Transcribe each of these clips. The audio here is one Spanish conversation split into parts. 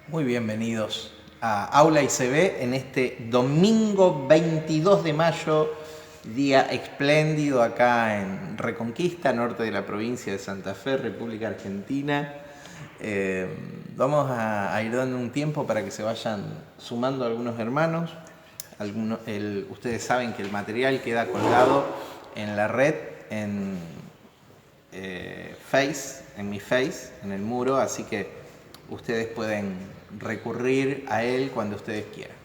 Muy bienvenidos a Aula ICB en este domingo 22 de mayo, día espléndido acá en Reconquista, norte de la provincia de Santa Fe, República Argentina. Vamos a ir dando un tiempo para que se vayan sumando algunos hermanos. Ustedes saben que el material queda colgado en la red, en mi Face, en el muro, así que ustedes pueden recurrir a él cuando ustedes quieran.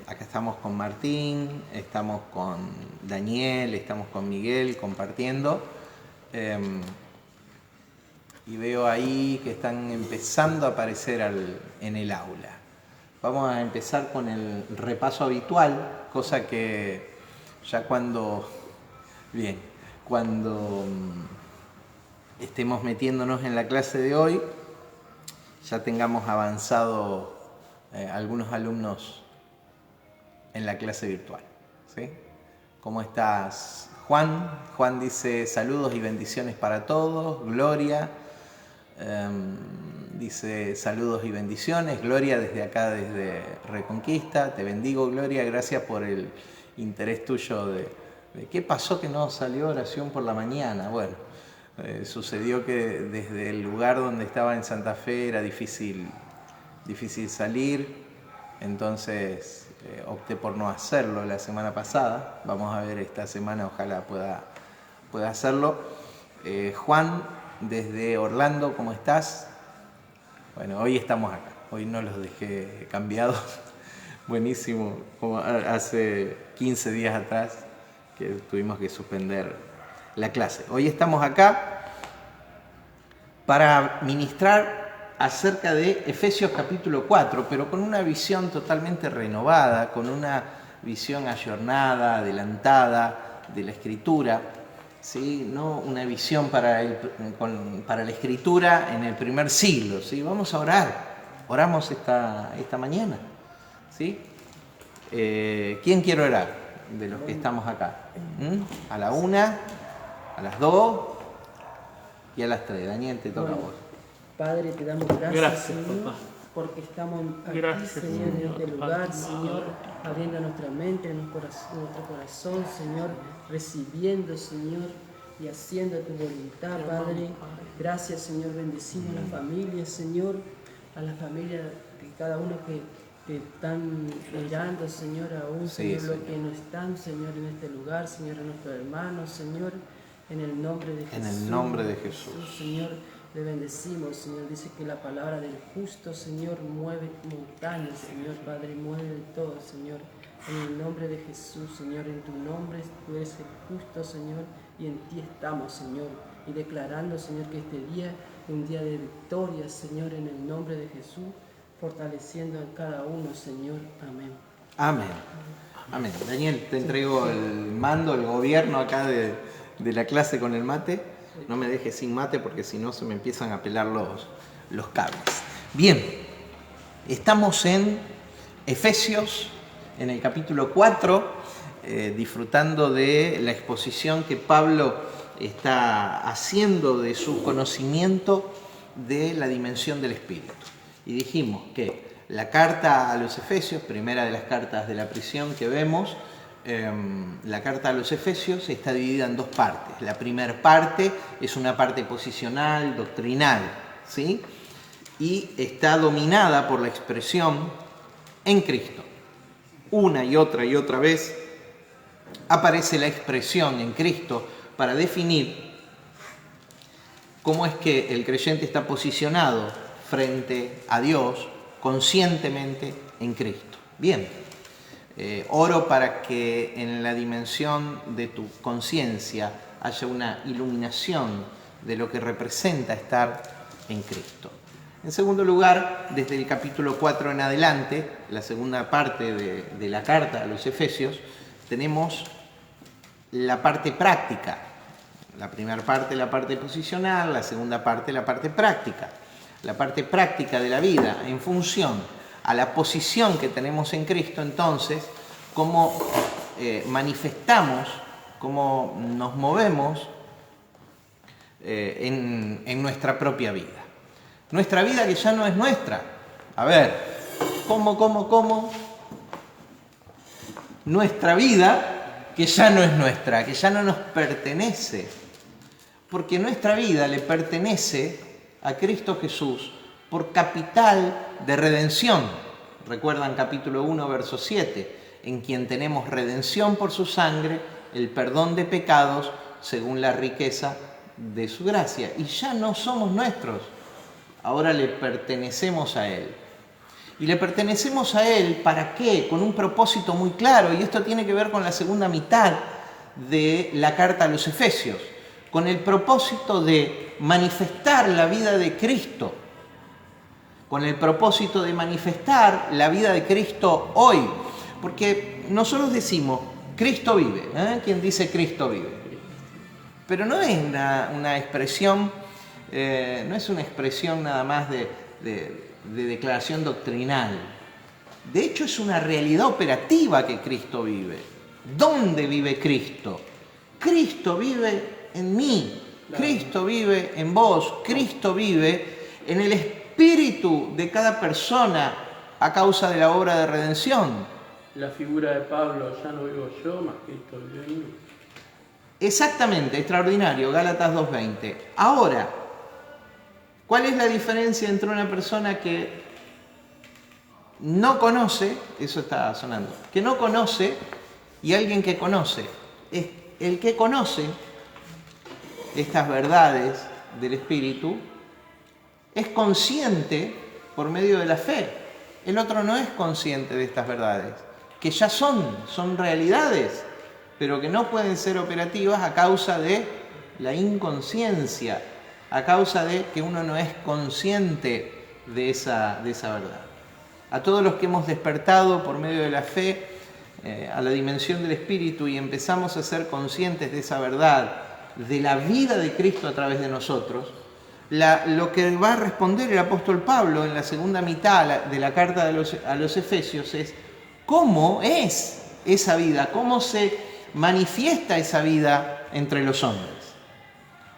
Acá estamos con Martín, estamos con Daniel, estamos con Miguel compartiendo. Y veo ahí que están empezando a aparecer en el aula. Vamos a empezar con el repaso habitual, cosa que ya cuando estemos metiéndonos en la clase de hoy, ya tengamos avanzado algunos alumnos en la clase virtual, ¿sí? ¿Cómo estás, Juan? Juan dice saludos y bendiciones para todos. Gloria dice saludos y bendiciones. Gloria desde acá, desde Reconquista. Te bendigo, Gloria. Gracias por el interés tuyo de qué pasó que no salió oración por la mañana. Bueno, sucedió que desde el lugar donde estaba en Santa Fe era difícil salir, entonces opté por no hacerlo la semana pasada. Vamos a ver esta semana, ojalá pueda hacerlo. Juan, desde Orlando, ¿cómo estás? Bueno, hoy estamos acá, hoy no los dejé cambiados. Buenísimo, como hace 15 días atrás que tuvimos que suspender la clase. Hoy estamos acá para ministrar acerca de Efesios capítulo 4, pero con una visión totalmente renovada, con una visión ayornada, adelantada de la Escritura, ¿sí? No una visión para la Escritura en el primer siglo, ¿sí? Vamos a orar, oramos esta mañana, ¿sí? ¿Quién quiere orar de los que estamos acá? A la 1, a las 2 y a las 3. Daniel, te toca a vos. Padre, te damos gracias, Señor, papá, porque estamos aquí, Señor, en este lugar, Señor, abriendo nuestra mente, nuestro corazón, Señor, recibiendo, Señor, y haciendo tu voluntad, Padre. Gracias, Señor, bendecimos a la familia, Señor, a la familia de cada uno que están mirando, Señor, aún, Señor, Sí, los que no están, Señor, en este lugar, Señor, a nuestros hermanos, Señor, en el nombre de Jesús. En el nombre de Jesús. Señor, le bendecimos, Señor. Dice que la palabra del justo, Señor, mueve montañas, Señor, Padre, mueve todo, Señor. En el nombre de Jesús, Señor, en tu nombre tú eres el justo, Señor, y en ti estamos, Señor. Y declarando, Señor, que este día es un día de victoria, Señor, en el nombre de Jesús, fortaleciendo a cada uno, Señor. Amén. Amén. Amén. Daniel, te entrego el mando, el gobierno acá de la clase con el mate. No me dejes sin mate porque si no se me empiezan a pelar los cables. Bien, estamos en Efesios, en el capítulo 4, disfrutando de la exposición que Pablo está haciendo de su conocimiento de la dimensión del Espíritu. Y dijimos que la carta a los Efesios, primera de las cartas de la prisión que vemos, la carta a los Efesios está dividida en dos partes. La primera parte es una parte posicional, doctrinal, ¿sí? Y está dominada por la expresión en Cristo. Una y otra vez aparece la expresión en Cristo para definir cómo es que el creyente está posicionado frente a Dios conscientemente en Cristo. Bien. Oro para que en la dimensión de tu conciencia haya una iluminación de lo que representa estar en Cristo. En segundo lugar, desde el capítulo 4 en adelante, la segunda parte de la carta a los Efesios, tenemos la parte práctica. La primera parte, la parte posicional, la segunda parte, la parte práctica. La parte práctica de la vida en función a la posición que tenemos en Cristo, entonces, cómo manifestamos, cómo nos movemos en nuestra propia vida. Nuestra vida que ya no es nuestra, A ver, ¿cómo? Nuestra vida, que ya no es nuestra, que ya no nos pertenece. Porque nuestra vida le pertenece a Cristo Jesús por capital de redención. Recuerdan capítulo 1, verso 7, en quien tenemos redención por su sangre, el perdón de pecados según la riqueza de su gracia. Y ya no somos nuestros, ahora le pertenecemos a Él. Y le pertenecemos a Él, ¿para qué? Con un propósito muy claro, y esto tiene que ver con la segunda mitad de la carta a los Efesios, con el propósito de manifestar la vida de Cristo, con el propósito de manifestar la vida de Cristo hoy. Porque nosotros decimos, Cristo vive. ¿Quién dice Cristo vive? Pero no es una expresión, no es una expresión nada más de declaración doctrinal. De hecho, es una realidad operativa que Cristo vive. ¿Dónde vive Cristo? Cristo vive en mí, Cristo vive en vos, Cristo vive en el espíritu de cada persona a causa de la obra de redención. La figura de Pablo, ya no vivo yo, más Cristo vive en mí. Exactamente, extraordinario, Gálatas 2:20. Ahora, ¿cuál es la diferencia entre una persona que no conoce, eso está sonando, que no conoce y alguien que conoce? Es el que conoce estas verdades del Espíritu es consciente por medio de la fe. El otro no es consciente de estas verdades, que ya son realidades, pero que no pueden ser operativas a causa de la inconsciencia, a causa de que uno no es consciente de esa verdad. A todos los que hemos despertado por medio de la fe a la dimensión del Espíritu y empezamos a ser conscientes de esa verdad, de la vida de Cristo a través de nosotros, lo que va a responder el apóstol Pablo en la segunda mitad de la carta a los Efesios es cómo es esa vida, cómo se manifiesta esa vida entre los hombres,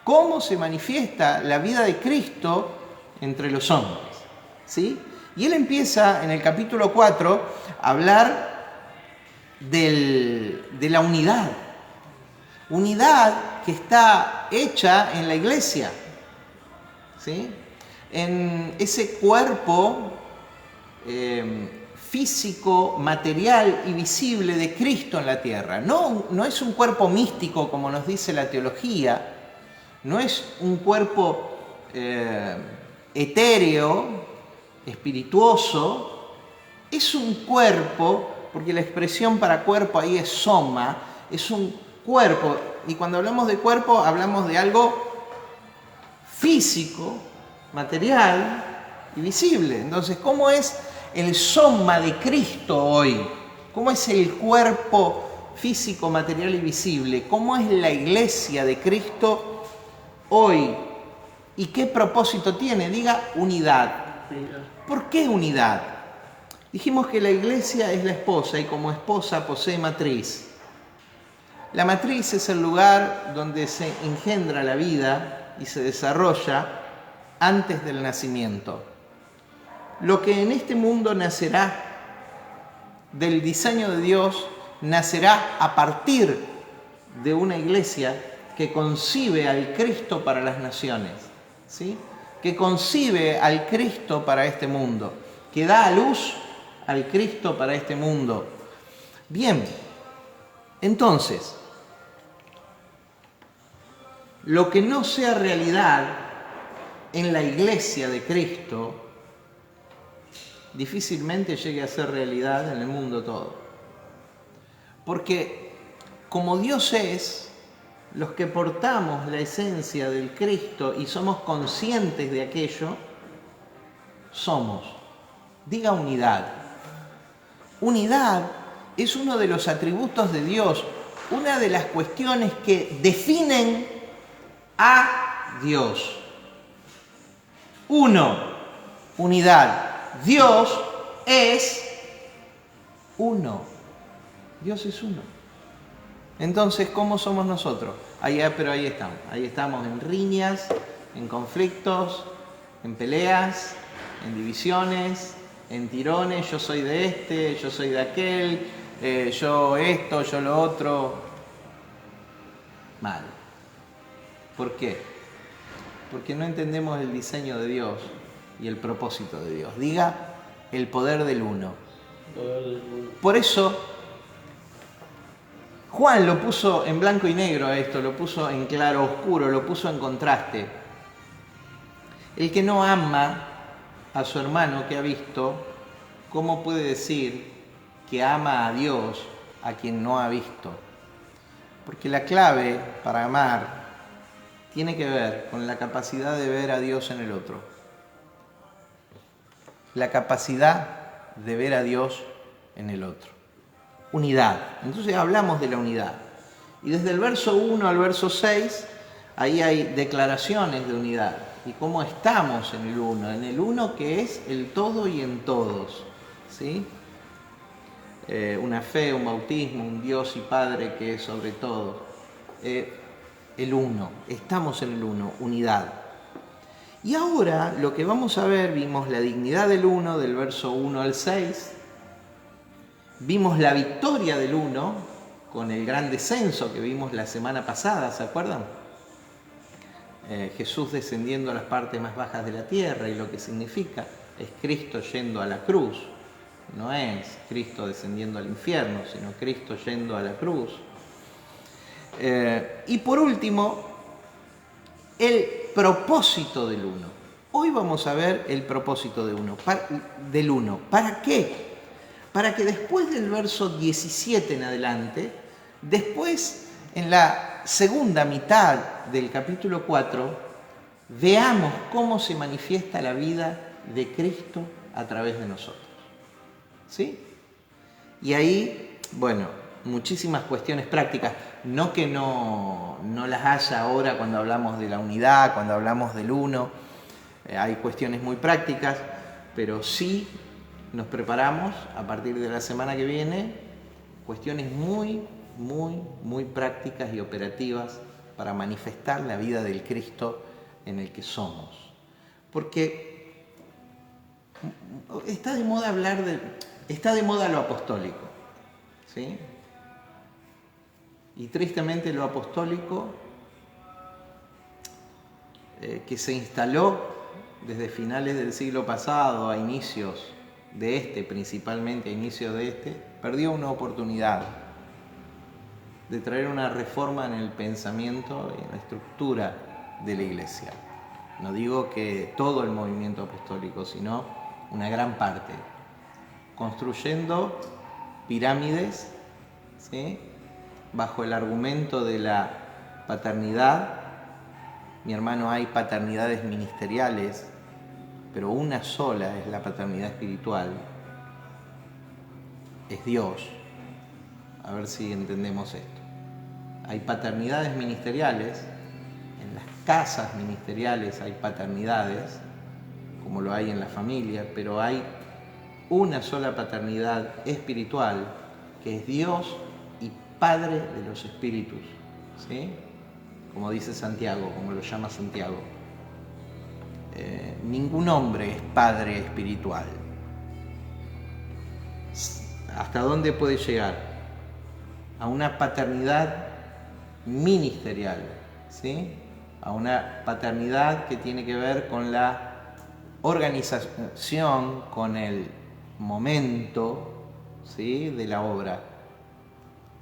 cómo se manifiesta la vida de Cristo entre los hombres, ¿sí? Y él empieza en el capítulo 4 a hablar de la unidad que está hecha en la iglesia, ¿sí? En ese cuerpo físico, material y visible de Cristo en la tierra. No es un cuerpo místico como nos dice la teología, no es un cuerpo etéreo, espirituoso, es un cuerpo, porque la expresión para cuerpo ahí es soma, es un cuerpo, y cuando hablamos de cuerpo hablamos de algo físico, material y visible. Entonces, ¿cómo es el soma de Cristo hoy? ¿Cómo es el cuerpo físico, material y visible? ¿Cómo es la iglesia de Cristo hoy? ¿Y qué propósito tiene? Diga unidad. ¿Por qué unidad? Dijimos que la iglesia es la esposa y como esposa posee matriz. La matriz es el lugar donde se engendra la vida y se desarrolla antes del nacimiento. Lo que en este mundo nacerá del diseño de Dios, nacerá a partir de una iglesia que concibe al Cristo para las naciones, ¿sí? Que concibe al Cristo para este mundo, que da a luz al Cristo para este mundo. Bien, entonces, lo que no sea realidad en la iglesia de Cristo, difícilmente llegue a ser realidad en el mundo todo. Porque como Dios es, los que portamos la esencia del Cristo y somos conscientes de aquello, somos. Diga unidad. Unidad es uno de los atributos de Dios, una de las cuestiones que definen a Dios. Uno, unidad. Dios es uno. Dios es uno. Entonces, ¿cómo somos nosotros? Pero ahí estamos. Ahí estamos en riñas, en conflictos, en peleas, en divisiones, en tirones, yo soy de este, yo soy de aquel, yo esto, yo lo otro. Mal. ¿Por qué? Porque no entendemos el diseño de Dios y el propósito de Dios. Diga, el poder del uno. Por eso, Juan lo puso en blanco y negro a esto, lo puso en claro oscuro, lo puso en contraste. El que no ama a su hermano que ha visto, ¿cómo puede decir que ama a Dios a quien no ha visto? Porque la clave para amar tiene que ver con la capacidad de ver a Dios en el otro. La capacidad de ver a Dios en el otro. Unidad. Entonces hablamos de la unidad. Y desde el verso 1 al verso 6, ahí hay declaraciones de unidad. Y cómo estamos en el uno que es el todo y en todos. ¿Sí? Una fe, un bautismo, un Dios y Padre que es sobre todo. El uno, estamos en el uno, unidad. Y ahora lo que vamos a ver, vimos la dignidad del uno, del verso 1 al 6, vimos la victoria del uno, con el gran descenso que vimos la semana pasada, ¿se acuerdan? Jesús descendiendo a las partes más bajas de la tierra y lo que significa es Cristo yendo a la cruz. No es Cristo descendiendo al infierno, sino Cristo yendo a la cruz. Y por último, el propósito del uno. Hoy vamos a ver el propósito del uno. ¿Para qué? Para que después del verso 17 en adelante, después en la segunda mitad del capítulo 4, veamos cómo se manifiesta la vida de Cristo a través de nosotros. ¿Sí? Y ahí, bueno, muchísimas cuestiones prácticas, no que no las haya ahora cuando hablamos de la unidad, cuando hablamos del uno, hay cuestiones muy prácticas, pero sí nos preparamos a partir de la semana que viene cuestiones muy, muy, muy prácticas y operativas para manifestar la vida del Cristo en el que somos. Porque está de moda está de moda lo apostólico, ¿sí? Y tristemente lo apostólico que se instaló desde finales del siglo pasado a inicios de principalmente a inicios de perdió una oportunidad de traer una reforma en el pensamiento y en la estructura de la Iglesia. No digo que todo el movimiento apostólico, sino una gran parte, construyendo pirámides, ¿sí?, bajo el argumento de la paternidad. Mi hermano, hay paternidades ministeriales, pero una sola es la paternidad espiritual, es Dios. A ver si entendemos esto. Hay paternidades ministeriales, en las casas ministeriales hay paternidades, como lo hay en la familia, pero hay una sola paternidad espiritual, que es Dios y Padre de los espíritus, ¿sí? Como dice Santiago, como lo llama Santiago. Ningún hombre es padre espiritual. ¿Hasta dónde puede llegar? A una paternidad ministerial, ¿sí? A una paternidad que tiene que ver con la organización, con el momento, ¿sí?, de la obra.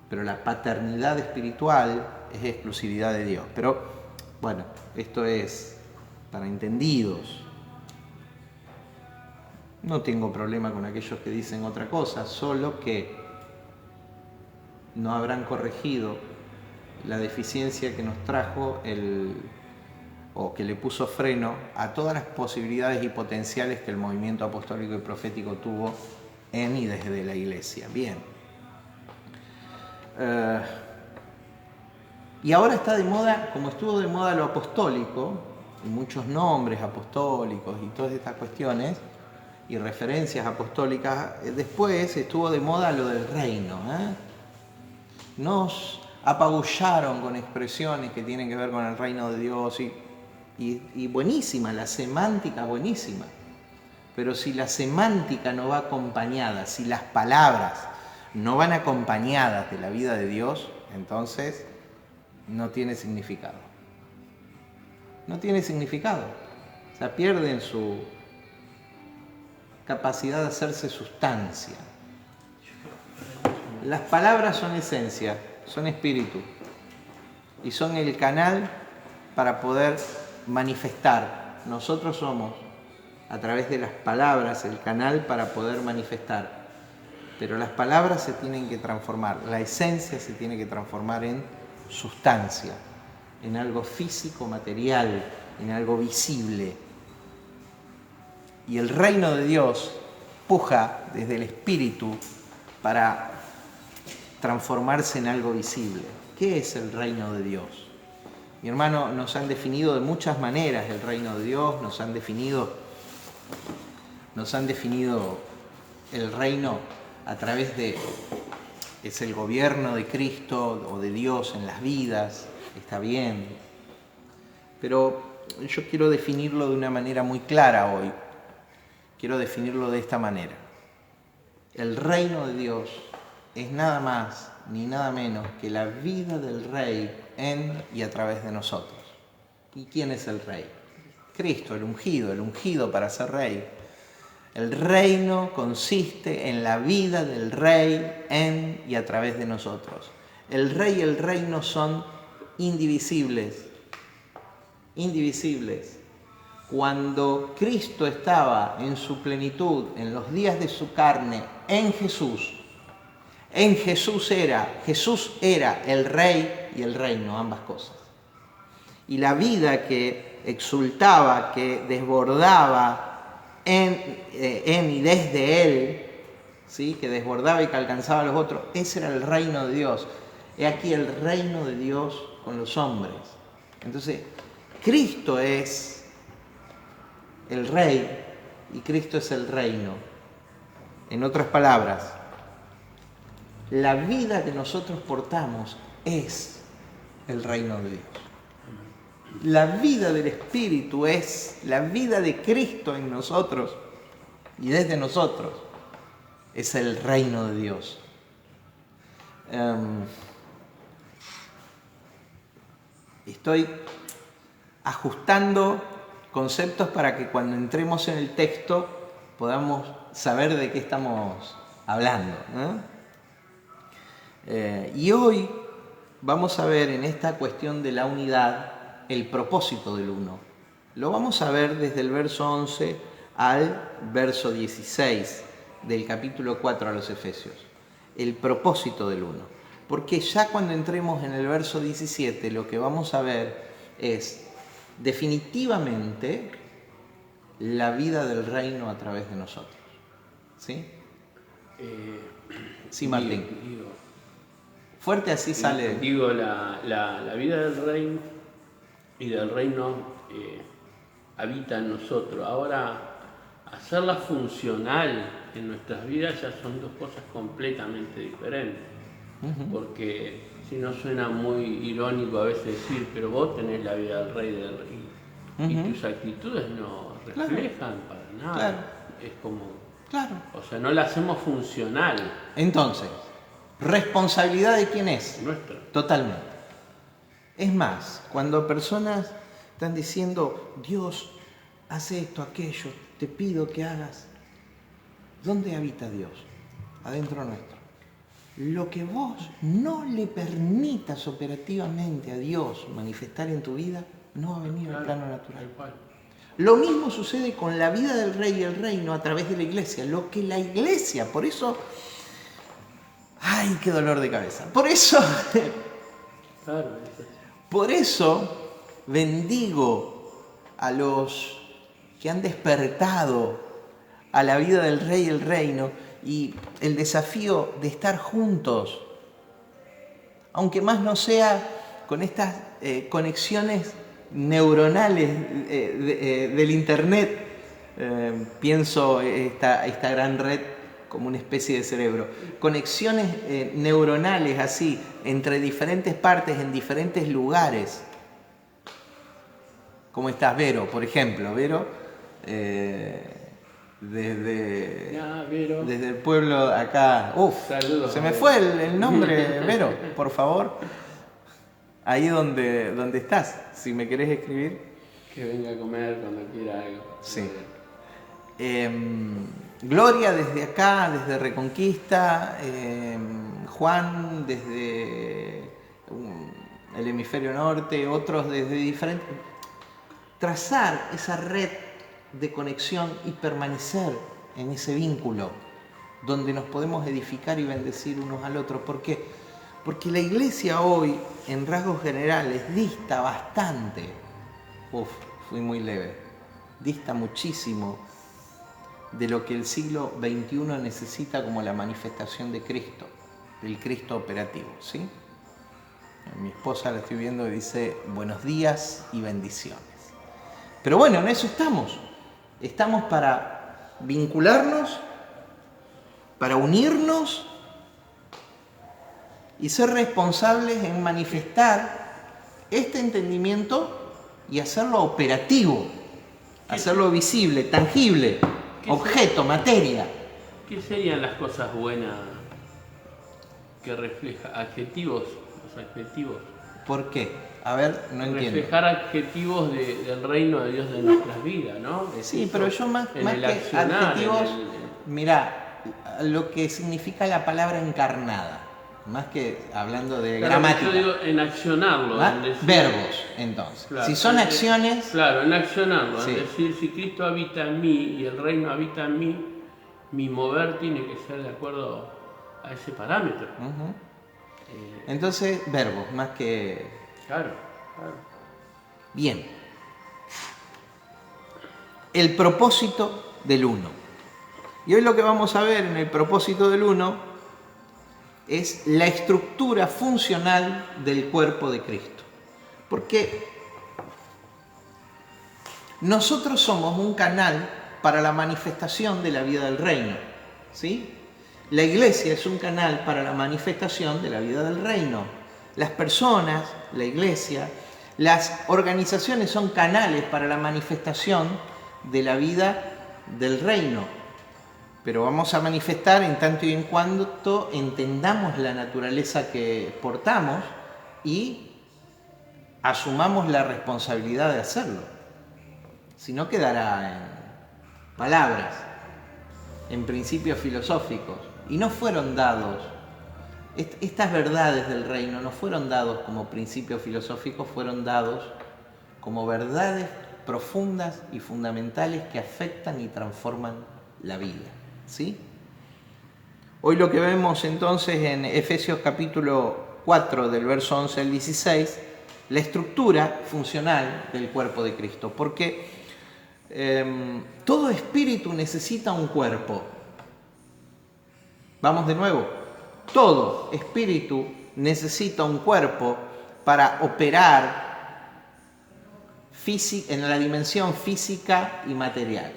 Pero la paternidad espiritual es exclusividad de Dios. Pero, bueno, esto es para entendidos. No tengo problema con aquellos que dicen otra cosa, solo que no habrán corregido la deficiencia que nos trajo o que le puso freno a todas las posibilidades y potenciales que el movimiento apostólico y profético tuvo en y desde la Iglesia. Bien. Y ahora está de moda, como estuvo de moda lo apostólico, y muchos nombres apostólicos y todas estas cuestiones, y referencias apostólicas, después estuvo de moda lo del reino. Nos apabullaron con expresiones que tienen que ver con el reino de Dios, y buenísima, la semántica buenísima. Pero si la semántica no va acompañada, si las palabras no van acompañadas de la vida de Dios, entonces no tiene significado. No tiene significado. O sea, pierden su capacidad de hacerse sustancia. Las palabras son esencia, son espíritu y son el canal para poder manifestar. Nosotros somos, a través de las palabras, el canal para poder manifestar. Pero las palabras se tienen que transformar, la esencia se tiene que transformar en sustancia, en algo físico, material, en algo visible. Y el reino de Dios puja desde el espíritu para transformarse en algo visible. ¿Qué es el reino de Dios? Mi hermano, nos han definido de muchas maneras el reino de Dios, nos han definido el reino a través de, es el gobierno de Cristo o de Dios en las vidas, está bien, pero yo quiero definirlo de una manera muy clara hoy, quiero definirlo de esta manera. El reino de Dios es nada más ni nada menos que la vida del Rey en y a través de nosotros. ¿Y quién es el Rey? Cristo, el ungido para ser Rey. El reino consiste en la vida del Rey en y a través de nosotros. El Rey y el reino son indivisibles. Indivisibles. Cuando Cristo estaba en su plenitud, en los días de su carne, en Jesús era el Rey y el reino, ambas cosas. Y la vida que exultaba, que desbordaba en y desde Él, ¿sí? Que desbordaba y que alcanzaba a los otros, ese era el reino de Dios. He aquí el reino de Dios con los hombres. Entonces, Cristo es el Rey y Cristo es el reino. En otras palabras, la vida que nosotros portamos es el reino de Dios. La vida del Espíritu es la vida de Cristo en nosotros y desde nosotros es el reino de Dios. Estoy ajustando conceptos para que cuando entremos en el texto podamos saber de qué estamos hablando, ¿no? Y hoy vamos a ver en esta cuestión de la unidad el propósito del uno. Lo vamos a ver desde el verso 11 al verso 16 del capítulo 4 a los Efesios. El propósito del uno. Porque ya cuando entremos en el verso 17 lo que vamos a ver es definitivamente la vida del reino a través de nosotros. ¿Sí? Sí, Martín. Fuerte así sale. Digo, la vida del reino y del reino habita en nosotros. Ahora, hacerla funcional en nuestras vidas ya son dos cosas completamente diferentes. Porque si no suena muy irónico a veces decir, pero vos tenés la vida del rey y tus actitudes no reflejan para nada. Claro. Es como, claro. O sea, no la hacemos funcional. Entonces, ¿responsabilidad de quién es? Nuestra. Totalmente. Es más, cuando personas están diciendo, Dios, hace esto, aquello, te pido que hagas. ¿Dónde habita Dios? Adentro nuestro. Lo que vos no le permitas operativamente a Dios manifestar en tu vida, no va a venir al plano natural. Lo mismo sucede con la vida del rey y el reino a través de la iglesia. Lo que la iglesia, por eso... ¡Ay, qué dolor de cabeza! Por eso bendigo a los que han despertado a la vida del rey y el reino y el desafío de estar juntos, aunque más no sea con estas conexiones neuronales del internet, pienso esta gran red como una especie de cerebro, conexiones neuronales así entre diferentes partes en diferentes lugares. ¿Cómo estás, Vero? Por ejemplo, Vero desde el pueblo acá. Saludos, se me fue el nombre, Vero, por favor. Ahí donde estás, si me querés escribir. Que venga a comer cuando quiera algo. Sí. Gloria desde acá, desde Reconquista. Juan desde el hemisferio norte, otros desde diferentes. Trazar esa red de conexión y permanecer en ese vínculo donde nos podemos edificar y bendecir unos al otro. ¿Por qué? Porque la iglesia hoy, en rasgos generales, dista bastante. Fui muy leve. Dista muchísimo de lo que el siglo XXI necesita como la manifestación de Cristo, del Cristo operativo, ¿sí? Mi esposa la estoy viendo y dice buenos días y bendiciones. Pero bueno, en eso estamos. Estamos para vincularnos, para unirnos y ser responsables en manifestar este entendimiento y hacerlo operativo, hacerlo visible, tangible, objeto, materia. ¿Qué serían las cosas buenas que refleja adjetivos? Los adjetivos. ¿Por qué? A ver, no entiendo. Reflejar adjetivos del reino de Dios de nuestras vidas, ¿no? Sí, pero yo más que adjetivos, mirá, lo que significa la palabra encarnada, más que hablando de gramática. Yo digo en accionarlo. En decir, verbos, entonces. Claro, si son acciones... Claro, en accionarlo. Sí. Es decir, si Cristo habita en mí y el reino habita en mí, mi mover tiene que ser de acuerdo a ese parámetro. Entonces, verbos, más que... Claro. Bien. El propósito del uno. Y hoy lo que vamos a ver en el propósito del uno es la estructura funcional del cuerpo de Cristo. Porque nosotros somos un canal para la manifestación de la vida del reino, ¿sí? La iglesia es un canal para la manifestación de la vida del reino. Las personas, la iglesia, las organizaciones son canales para la manifestación de la vida del reino. Pero vamos a manifestar en tanto y en cuanto entendamos la naturaleza que portamos y asumamos la responsabilidad de hacerlo. Si no, quedará en palabras, en principios filosóficos. Y no fueron dados, estas verdades del reino no fueron dados como principios filosóficos, fueron dados como verdades profundas y fundamentales que afectan y transforman la vida. ¿Sí? Hoy lo que vemos entonces en Efesios capítulo 4 del verso 11 al 16, la estructura funcional del cuerpo de Cristo, porque todo espíritu necesita un cuerpo. Vamos de nuevo, todo espíritu necesita un cuerpo para operar en la dimensión física y material.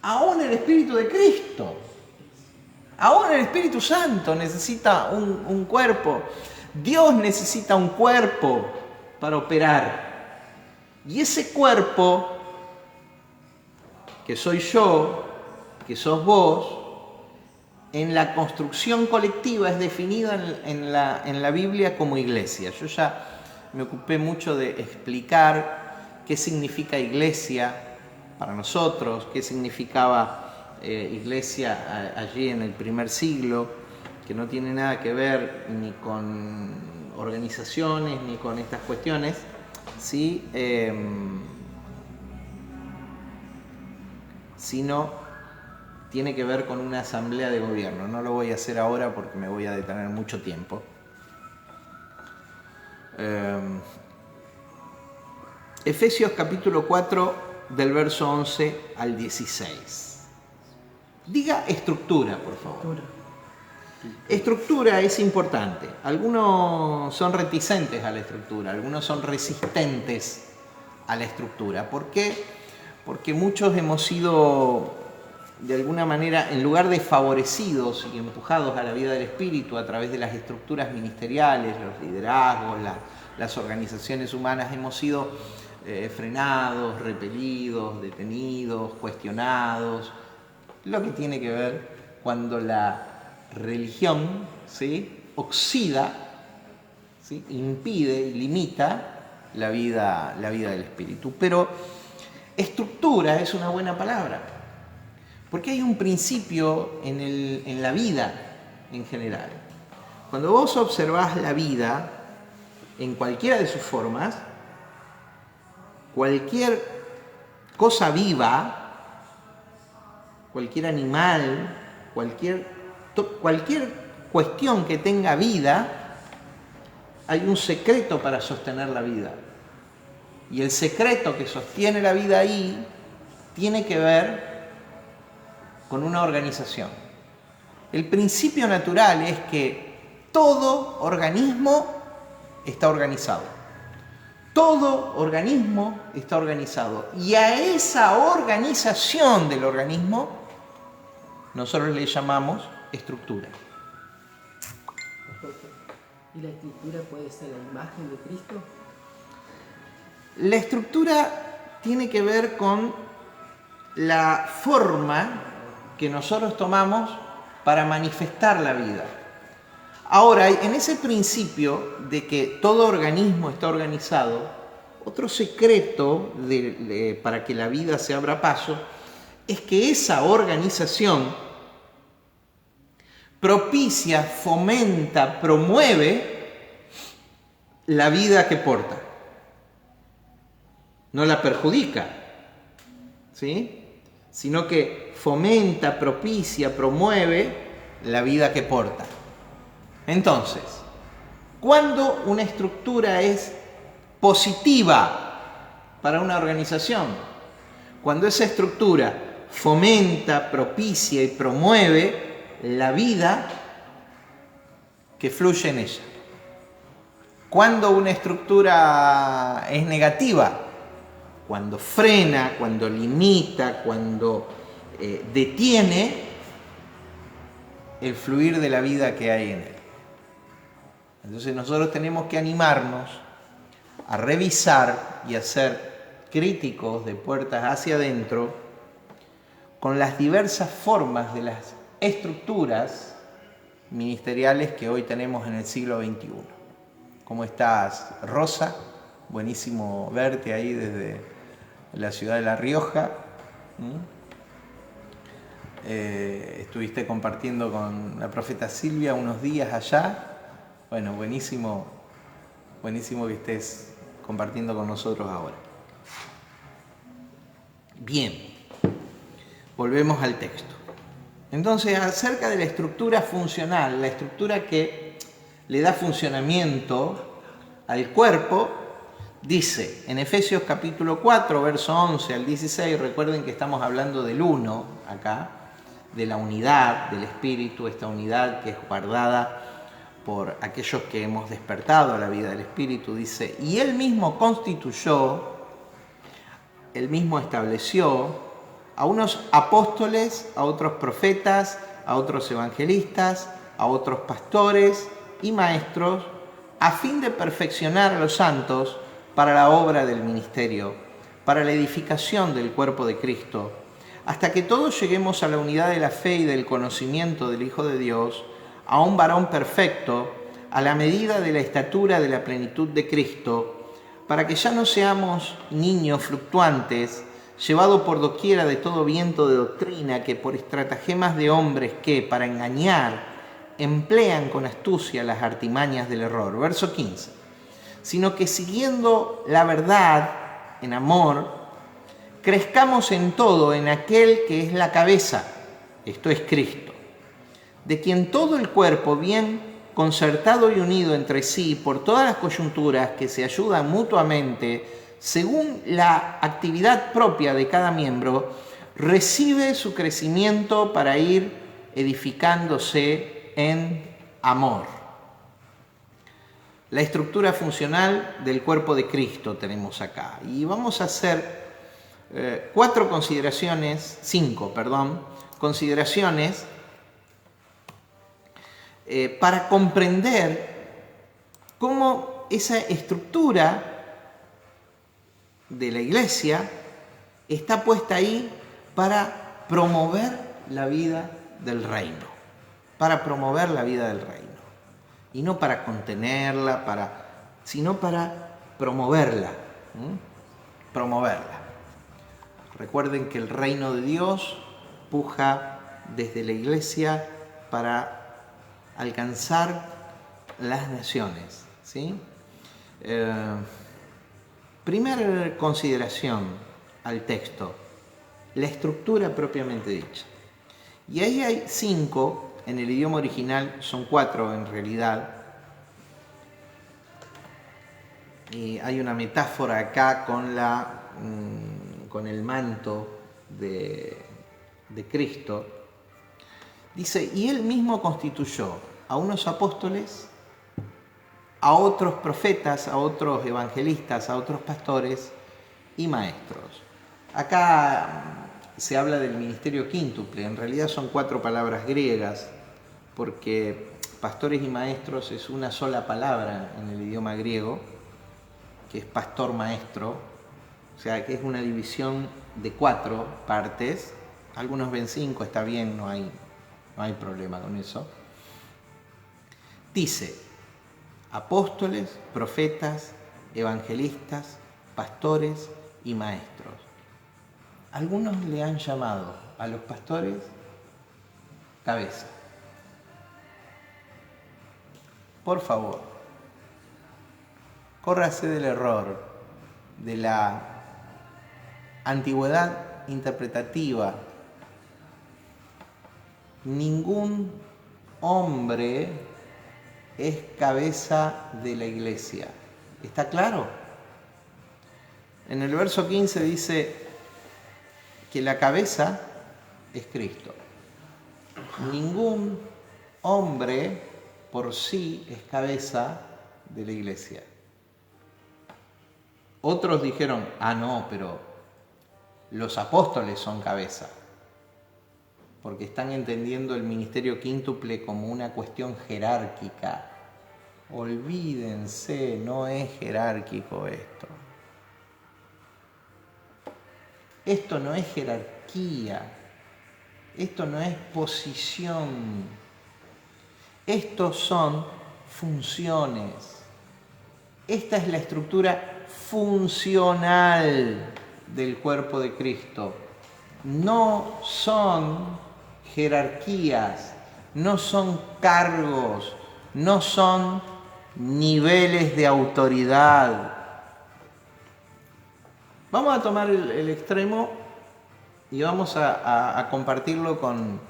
Aún el Espíritu de Cristo, aún el Espíritu Santo necesita un cuerpo. Dios necesita un cuerpo para operar. Y ese cuerpo, que soy yo, que sos vos, en la construcción colectiva es definida en la Biblia como iglesia. Yo ya me ocupé mucho de explicar qué significa iglesia para nosotros, qué significaba iglesia allí en el primer siglo, que no tiene nada que ver ni con organizaciones ni con estas cuestiones, ¿sí? Sino tiene que ver con una asamblea de gobierno. No lo voy a hacer ahora porque me voy a detener mucho tiempo. Efesios capítulo 4 del verso 11 al 16. Diga estructura, por favor. Estructura es importante. Algunos son reticentes a la estructura, algunos son resistentes a la estructura. ¿Por qué? Porque muchos hemos sido, de alguna manera, en lugar de favorecidos y empujados a la vida del espíritu a través de las estructuras ministeriales, los liderazgos, las organizaciones humanas, hemos sido frenados, repelidos, detenidos, cuestionados, lo que tiene que ver cuando la religión, ¿sí?, oxida, ¿sí?, impide y limita la vida del espíritu. Pero estructura es una buena palabra, porque hay un principio en la vida en general. Cuando vos observás la vida en cualquiera de sus formas, cualquier cosa viva, cualquier animal, cualquier cuestión que tenga vida, hay un secreto para sostener la vida. Y el secreto que sostiene la vida ahí tiene que ver con una organización. El principio natural es que todo organismo está organizado. Todo organismo está organizado. Y a esa organización del organismo nosotros le llamamos estructura. ¿Y la estructura puede ser la imagen de Cristo? La estructura tiene que ver con la forma que nosotros tomamos para manifestar la vida. Ahora, en ese principio de que todo organismo está organizado, otro secreto para que la vida se abra paso es que esa organización propicia, fomenta, promueve la vida que porta. No la perjudica, ¿sí?, sino que fomenta, propicia, promueve la vida que porta. Entonces, ¿cuándo una estructura es positiva para una organización? Cuando esa estructura fomenta, propicia y promueve la vida que fluye en ella. ¿Cuándo una estructura es negativa? Cuando frena, cuando limita, cuando detiene el fluir de la vida que hay en él. Entonces nosotros tenemos que animarnos a revisar y a ser críticos de puertas hacia adentro con las diversas formas de las estructuras ministeriales que hoy tenemos en el siglo XXI. ¿Cómo estás, Rosa? Buenísimo verte ahí desde la ciudad de La Rioja. Estuviste compartiendo con la profeta Silvia unos días allá. Bueno, buenísimo que estés compartiendo con nosotros ahora. Bien, volvemos al texto. Entonces, acerca de la estructura funcional, la estructura que le da funcionamiento al cuerpo, dice en Efesios capítulo 4, verso 11 al 16, recuerden que estamos hablando del uno acá, de la unidad del Espíritu, esta unidad que es guardada por aquellos que hemos despertado a la vida del Espíritu, dice, y Él mismo constituyó, Él mismo estableció a unos apóstoles, a otros profetas, a otros evangelistas, a otros pastores y maestros, a fin de perfeccionar a los santos para la obra del ministerio, para la edificación del cuerpo de Cristo, hasta que todos lleguemos a la unidad de la fe y del conocimiento del Hijo de Dios, a un varón perfecto, a la medida de la estatura de la plenitud de Cristo, para que ya no seamos niños fluctuantes, llevados por doquiera de todo viento de doctrina, que por estratagemas de hombres que, para engañar, emplean con astucia las artimañas del error. Verso 15. Sino que siguiendo la verdad en amor, crezcamos en todo en aquel que es la cabeza, esto es Cristo, de quien todo el cuerpo, bien concertado y unido entre sí por todas las coyunturas que se ayudan mutuamente, según la actividad propia de cada miembro, recibe su crecimiento para ir edificándose en amor. La estructura funcional del cuerpo de Cristo tenemos acá. Y vamos a hacer cinco consideraciones para comprender cómo esa estructura de la iglesia está puesta ahí para promover la vida del reino, para promover la vida del reino. Y no para contenerla, sino para promoverla. Promoverla. Recuerden que el reino de Dios puja desde la iglesia para alcanzar las naciones, ¿sí? Primera consideración al texto, la estructura propiamente dicha. Y ahí hay 5, en el idioma original son 4 en realidad. Y hay una metáfora acá con el manto de Cristo. Dice, y él mismo constituyó a unos apóstoles, a otros profetas, a otros evangelistas, a otros pastores y maestros. Acá se habla del ministerio quíntuple, en realidad son 4 palabras griegas, porque pastores y maestros es una sola palabra en el idioma griego, que es pastor maestro, o sea que es una división de 4 partes. Algunos ven 5, está bien, no hay problema con eso. Dice, apóstoles, profetas, evangelistas, pastores y maestros. Algunos le han llamado a los pastores cabeza. Por favor, córrase del error, de la antigüedad interpretativa. Ningún hombre es cabeza de la iglesia. ¿Está claro? En el verso 15 dice que la cabeza es Cristo. Ningún hombre por sí es cabeza de la iglesia. Otros dijeron, no, pero los apóstoles son cabeza, porque están entendiendo el ministerio quíntuple como una cuestión jerárquica. Olvídense, no es jerárquico esto. Esto no es jerarquía, esto no es posición, estos son funciones. Esta es la estructura funcional del cuerpo de Cristo. No son jerarquías, no son cargos, no son niveles de autoridad. Vamos a tomar el extremo y vamos a compartirlo con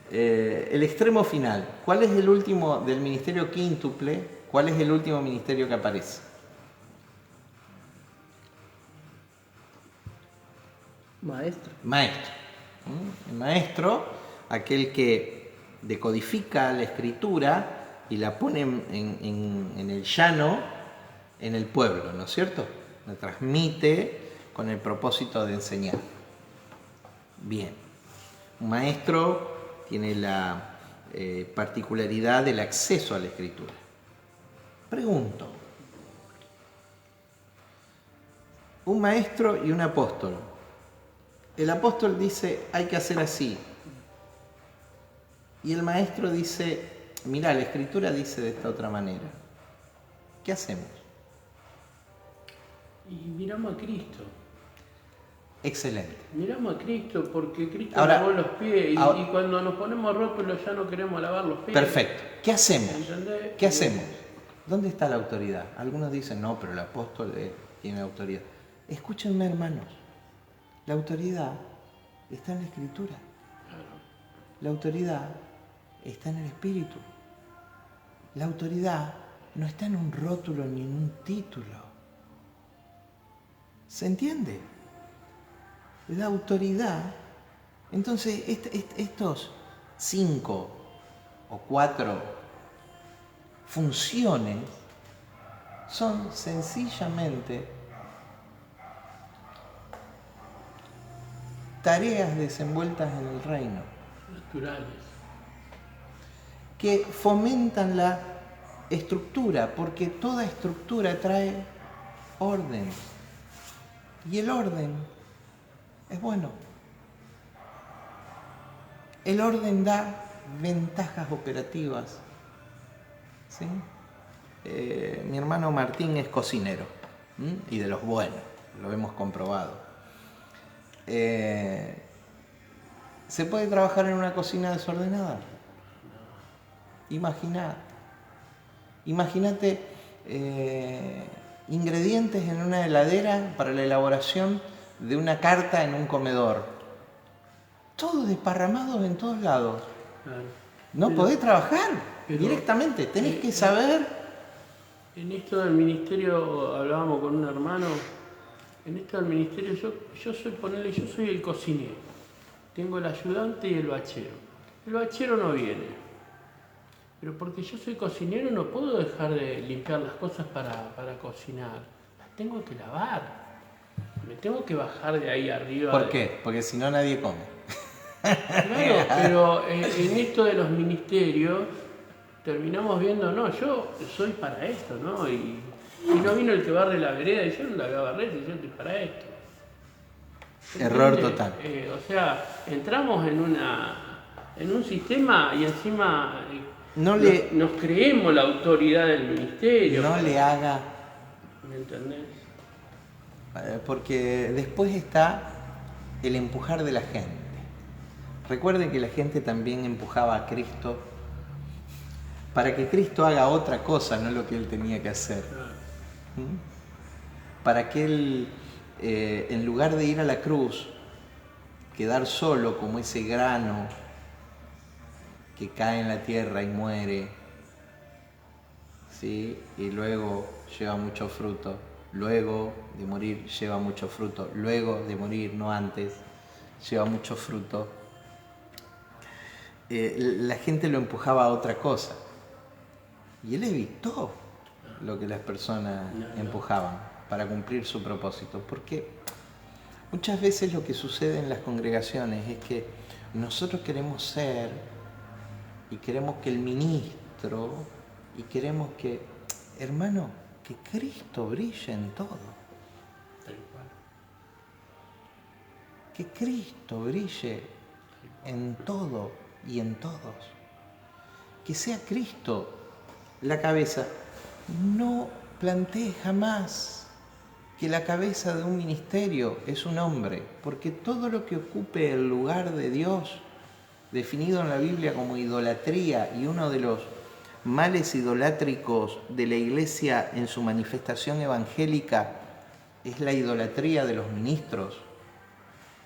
el extremo final. ¿Cuál es el último del ministerio quíntuple? ¿Cuál es el último ministerio que aparece? Maestro. Maestro. El maestro, aquel que decodifica la escritura y la pone en el llano, en el pueblo, ¿no es cierto? La transmite con el propósito de enseñar. Bien. Un maestro tiene la particularidad del acceso a la escritura. Pregunto, un maestro y un apóstol. El apóstol dice, hay que hacer así. Y el maestro dice, mira, la escritura dice de esta otra manera. ¿Qué hacemos? Y miramos a Cristo. Excelente. Miramos a Cristo porque Cristo ahora, lavó los pies y cuando nos ponemos rótulos ya no queremos lavar los pies. Perfecto. ¿Qué hacemos? ¿Entendés? ¿Qué hacemos? ¿Dónde está la autoridad? Algunos dicen, no, pero el apóstol tiene autoridad. Escúchenme, hermanos. La autoridad está en la Escritura. Claro. La autoridad está en el Espíritu. La autoridad no está en un rótulo ni en un título. ¿Se entiende? La autoridad. Entonces, estos 5 o 4 funciones son sencillamente tareas desenvueltas en el reino. Naturales. Que fomentan la estructura, porque toda estructura trae orden. Y el orden es bueno. El orden da ventajas operativas. ¿Sí? Mi hermano Martín es cocinero, y de los buenos, lo hemos comprobado. ¿Se puede trabajar en una cocina desordenada? Imagínate ingredientes en una heladera para la elaboración de una carta en un comedor. Todos desparramados en todos lados. Claro. No podés trabajar directamente, tenés que saber. En esto del ministerio, hablábamos con un hermano, en esto del ministerio yo soy el cocinero. Tengo el ayudante y el bachero. El bachero no viene. Pero porque yo soy cocinero no puedo dejar de limpiar las cosas para cocinar. Las tengo que lavar. Me tengo que bajar de ahí arriba. ¿Por qué? Porque si no nadie come. Claro, pero en esto de los ministerios terminamos viendo, no, yo soy para esto, ¿no? Y no vino el que barre la vereda y yo no la voy a barrer y yo estoy para esto. Error total. O sea, entramos en un sistema y encima nos creemos la autoridad del ministerio. No le haga. ¿Me entendés? Porque después está el empujar de la gente. Recuerden que la gente también empujaba a Cristo para que Cristo haga otra cosa, no lo que Él tenía que hacer. Para que Él, en lugar de ir a la cruz, quedar solo como ese grano que cae en la tierra y muere, ¿sí? Y luego lleva mucho fruto, luego de morir lleva mucho fruto, luego de morir, no antes, lleva mucho fruto. La gente lo empujaba a otra cosa y Él evitó lo que las personas empujaban para cumplir su propósito, porque muchas veces lo que sucede en las congregaciones es que nosotros queremos ser y queremos que el ministro y queremos que, hermano, que Cristo brille en todo. Que Cristo brille en todo y en todos. Que sea Cristo la cabeza. No plantee jamás que la cabeza de un ministerio es un hombre, porque todo lo que ocupe el lugar de Dios, definido en la Biblia como idolatría, y uno de los males idolátricos de la Iglesia en su manifestación evangélica es la idolatría de los ministros,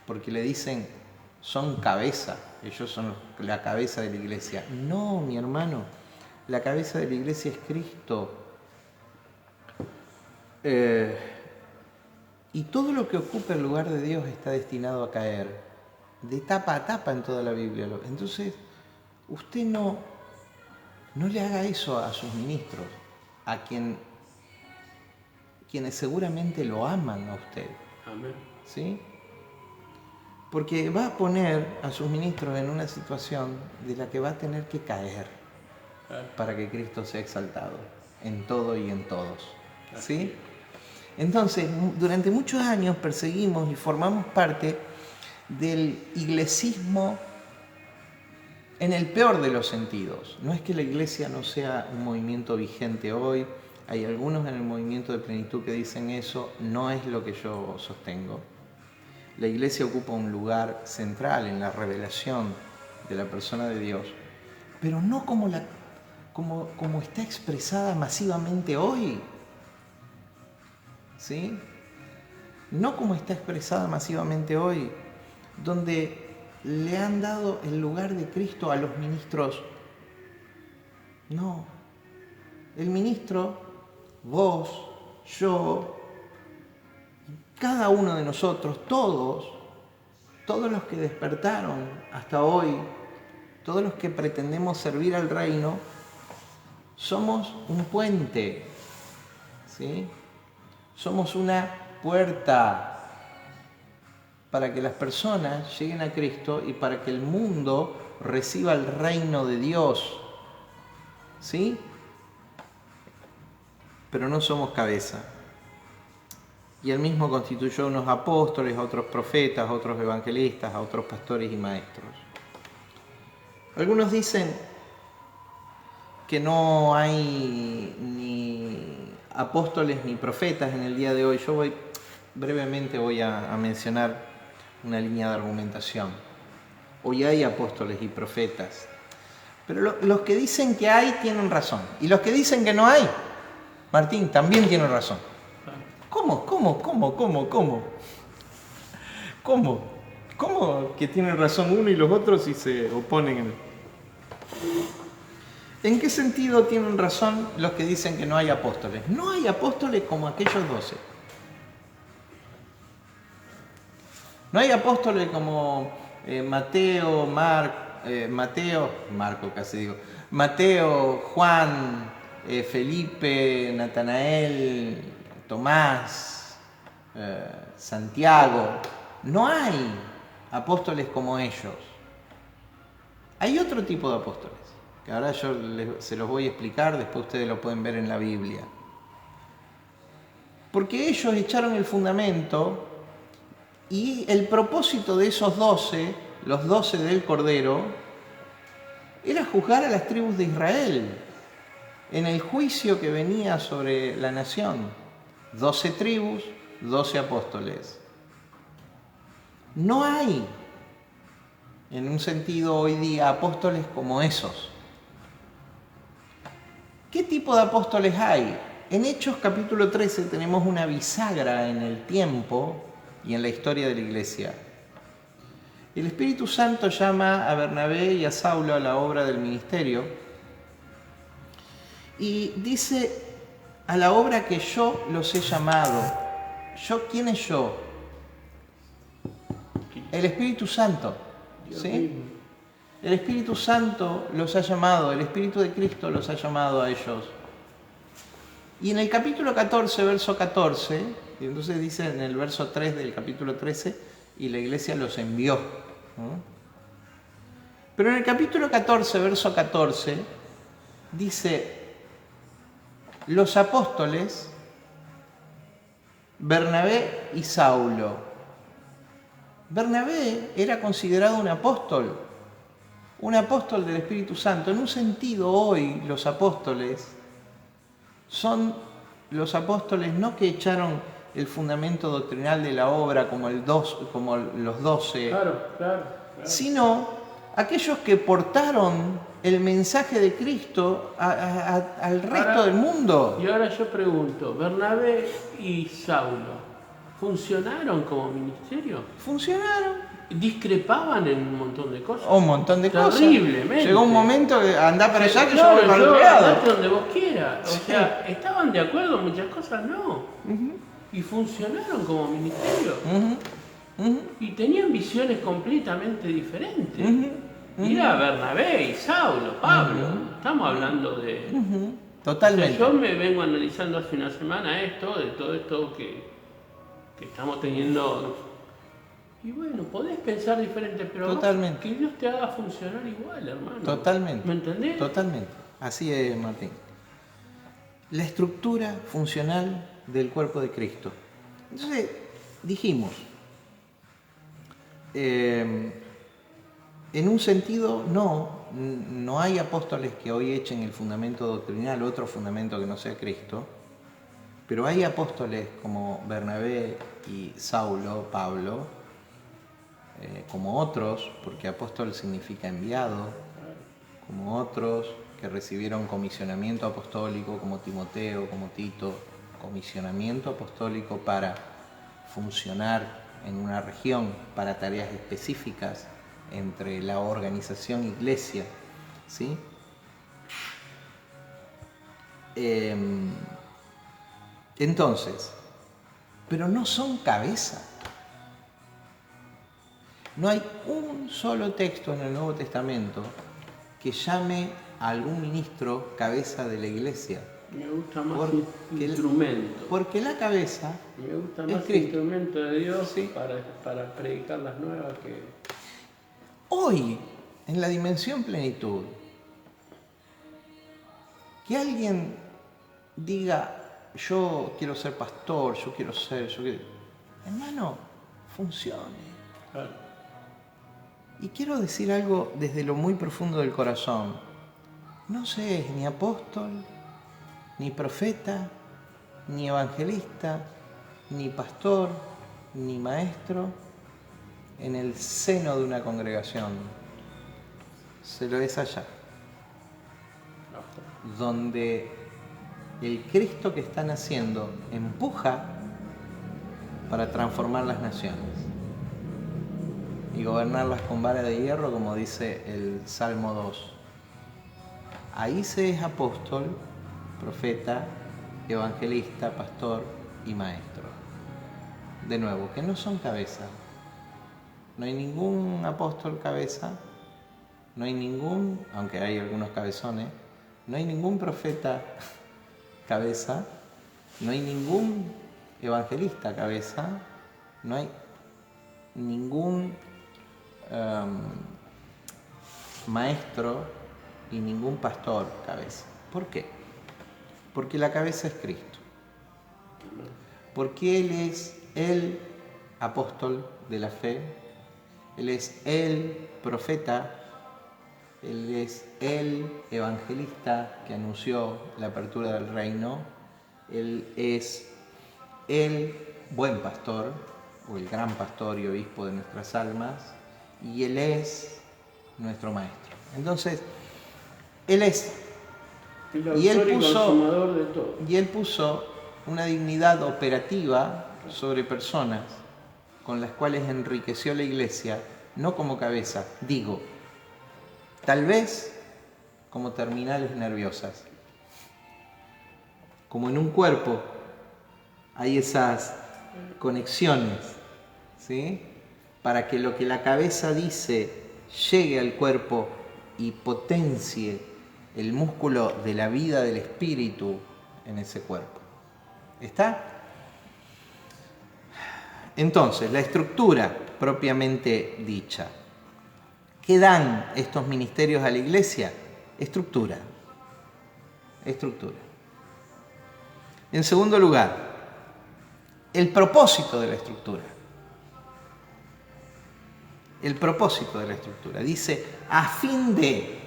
porque le dicen, son cabeza, ellos son la cabeza de la Iglesia. No, mi hermano, la cabeza de la Iglesia es Cristo. Y todo lo que ocupa el lugar de Dios está destinado a caer, de tapa a tapa en toda la Biblia. Entonces, usted no le haga eso a sus ministros, a quienes seguramente lo aman a usted. Amén. ¿Sí? Porque va a poner a sus ministros en una situación de la que va a tener que caer para que Cristo sea exaltado en todo y en todos. ¿Sí? Entonces, durante muchos años perseguimos y formamos parte del iglesismo en el peor de los sentidos. No es que la iglesia no sea un movimiento vigente hoy, hay algunos en el movimiento de plenitud que dicen eso, no es lo que yo sostengo. La iglesia ocupa un lugar central en la revelación de la persona de Dios, pero no como está expresada masivamente hoy. ¿Sí? No como está expresada masivamente hoy, donde le han dado el lugar de Cristo a los ministros. No. El ministro, vos, yo, cada uno de nosotros, todos los que despertaron hasta hoy, todos los que pretendemos servir al reino, somos un puente, ¿sí? Somos una puerta para que las personas lleguen a Cristo y para que el mundo reciba el reino de Dios, ¿sí? Pero no somos cabeza. y él mismo constituyó unos apóstoles, a otros profetas, a otros evangelistas, a otros pastores y maestros. Algunos dicen que no hay ni apóstoles ni profetas en el día de hoy. Yo brevemente voy a mencionar una línea de argumentación. Hoy hay apóstoles y profetas, pero los que dicen que hay tienen razón, y los que dicen que no hay, Martín, también tienen razón. ¿Cómo que tienen razón uno y los otros y se oponen? ¿En qué sentido tienen razón los que dicen que no hay apóstoles? No hay apóstoles como aquellos 12. No hay apóstoles como Mateo, Juan, Felipe, Natanael, Tomás, Santiago. No hay apóstoles como ellos. Hay otro tipo de apóstoles, que ahora yo se los voy a explicar, después ustedes lo pueden ver en la Biblia. Porque ellos echaron el fundamento y el propósito de esos 12, los 12 del Cordero, era juzgar a las tribus de Israel en el juicio que venía sobre la nación. 12 tribus, 12 apóstoles. No hay, en un sentido hoy día, apóstoles como esos. ¿Qué tipo de apóstoles hay? En Hechos capítulo 13 tenemos una bisagra en el tiempo y en la historia de la iglesia. El Espíritu Santo llama a Bernabé y a Saulo a la obra del ministerio y dice: a la obra que yo los he llamado. ¿Quién es yo? El Espíritu Santo, ¿sí? El Espíritu Santo los ha llamado, el Espíritu de Cristo los ha llamado a ellos. Y en el capítulo 14, verso 14, y entonces dice en el verso 3 del capítulo 13, y la iglesia los envió, ¿no? Pero en el capítulo 14, verso 14, dice: los apóstoles, Bernabé y Saulo. Bernabé era considerado un apóstol del Espíritu Santo. En un sentido, hoy los apóstoles son los apóstoles no que echaron el fundamento doctrinal de la obra como los 12, claro. Sino aquellos que portaron el mensaje de Cristo al resto del mundo. Y ahora yo pregunto, ¿Bernabé y Saulo funcionaron como ministerio? Funcionaron. Discrepaban en un montón de cosas. Un montón de cosas. Terriblemente. Llegó un momento que andá para allá que yo voy para el otro lado. Andate donde vos quieras. O sea, estaban de acuerdo en muchas cosas, no. Y funcionaron como ministerio. Y tenían visiones completamente diferentes. Mira, Bernabé y Saulo, Pablo. Estamos hablando de... Totalmente. O sea, yo me vengo analizando hace una semana de todo esto que estamos teniendo. Y bueno, podés pensar diferente, pero totalmente. Que Dios te haga funcionar igual, hermano. Totalmente. ¿Me entendés? Totalmente. Así es, Martín. La estructura funcional del cuerpo de Cristo. Entonces, dijimos, en un sentido, no hay apóstoles que hoy echen el fundamento doctrinal, otro fundamento que no sea Cristo, pero hay apóstoles como Bernabé y Saulo, Pablo, como otros, porque apóstol significa enviado, como otros que recibieron comisionamiento apostólico, como Timoteo, como Tito, comisionamiento apostólico para funcionar en una región, para tareas específicas entre la organización iglesia, ¿sí? Entonces, pero no son cabeza. No hay un solo texto en el Nuevo Testamento que llame a algún ministro cabeza de la iglesia. Me gusta más instrumento. Porque la cabeza me gusta es más Cristo. Instrumento de Dios, sí, para predicar las nuevas que... Hoy, en la dimensión plenitud, que alguien diga: yo quiero ser pastor, Hermano, funcione. Claro. Y quiero decir algo desde lo muy profundo del corazón. No se es ni apóstol, ni profeta, ni evangelista, ni pastor, ni maestro en el seno de una congregación. Se lo es allá, donde el Cristo que está naciendo empuja para transformar las naciones y gobernarlas con vara de hierro, como dice el Salmo 2. Ahí se es apóstol, profeta, evangelista, pastor y maestro. De nuevo, que no son cabeza. No hay ningún apóstol cabeza, no hay ningún, aunque hay algunos cabezones, no hay ningún profeta cabeza, no hay ningún evangelista cabeza, no hay ningún maestro y ningún pastor cabeza. ¿Por qué? Porque la cabeza es Cristo. Porque Él es el apóstol de la fe, Él es el profeta, Él es el evangelista que anunció la apertura del reino, Él es el buen pastor, o el gran pastor y obispo de nuestras almas, y Él es nuestro maestro. Entonces, Él es. Y Él puso una dignidad operativa sobre personas con las cuales enriqueció la iglesia, no como cabeza, digo, tal vez como terminales nerviosas. Como en un cuerpo hay esas conexiones, ¿sí? Para que lo que la cabeza dice llegue al cuerpo y potencie el músculo de la vida del espíritu en ese cuerpo. ¿Está? Entonces, la estructura propiamente dicha. ¿Qué dan estos ministerios a la iglesia? Estructura. Estructura. En segundo lugar, el propósito de la estructura. El propósito de la estructura. Dice, a fin de,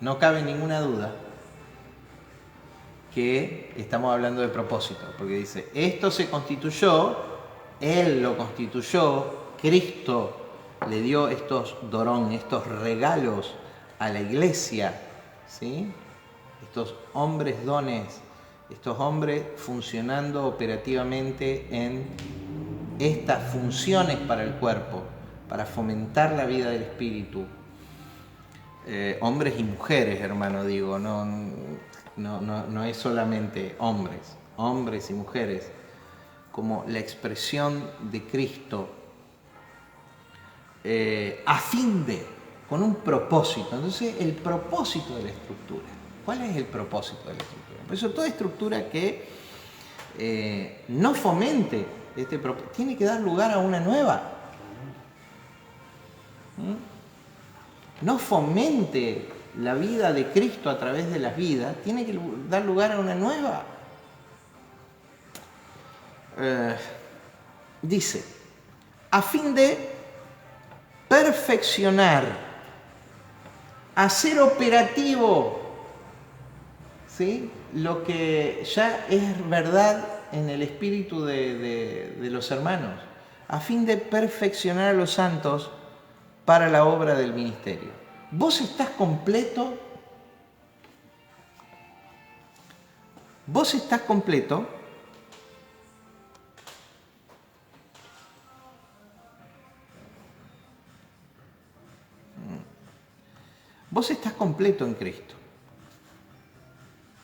no cabe ninguna duda, que estamos hablando de propósito, porque dice, esto se constituyó, Él lo constituyó, Cristo le dio estos dorón, estos regalos a la iglesia, ¿sí? Estos hombres dones, estos hombres funcionando operativamente en estas funciones para el cuerpo, para fomentar la vida del espíritu. Hombres y mujeres, hermano, digo, no es solamente hombres y mujeres, como la expresión de Cristo, a fin de, con un propósito. Entonces, el propósito de la estructura. ¿Cuál es el propósito de la estructura? Por eso, toda estructura que no fomente este propósito tiene que dar lugar a una nueva. No fomente la vida de Cristo a través de las vidas, tiene que dar lugar a una nueva. Dice, a fin de perfeccionar, hacer operativo, ¿sí?, lo que ya es verdad en el espíritu de los hermanos, a fin de perfeccionar a los santos para la obra del ministerio. ¿Vos estás completo? ¿Vos estás completo? Vos estás completo en Cristo,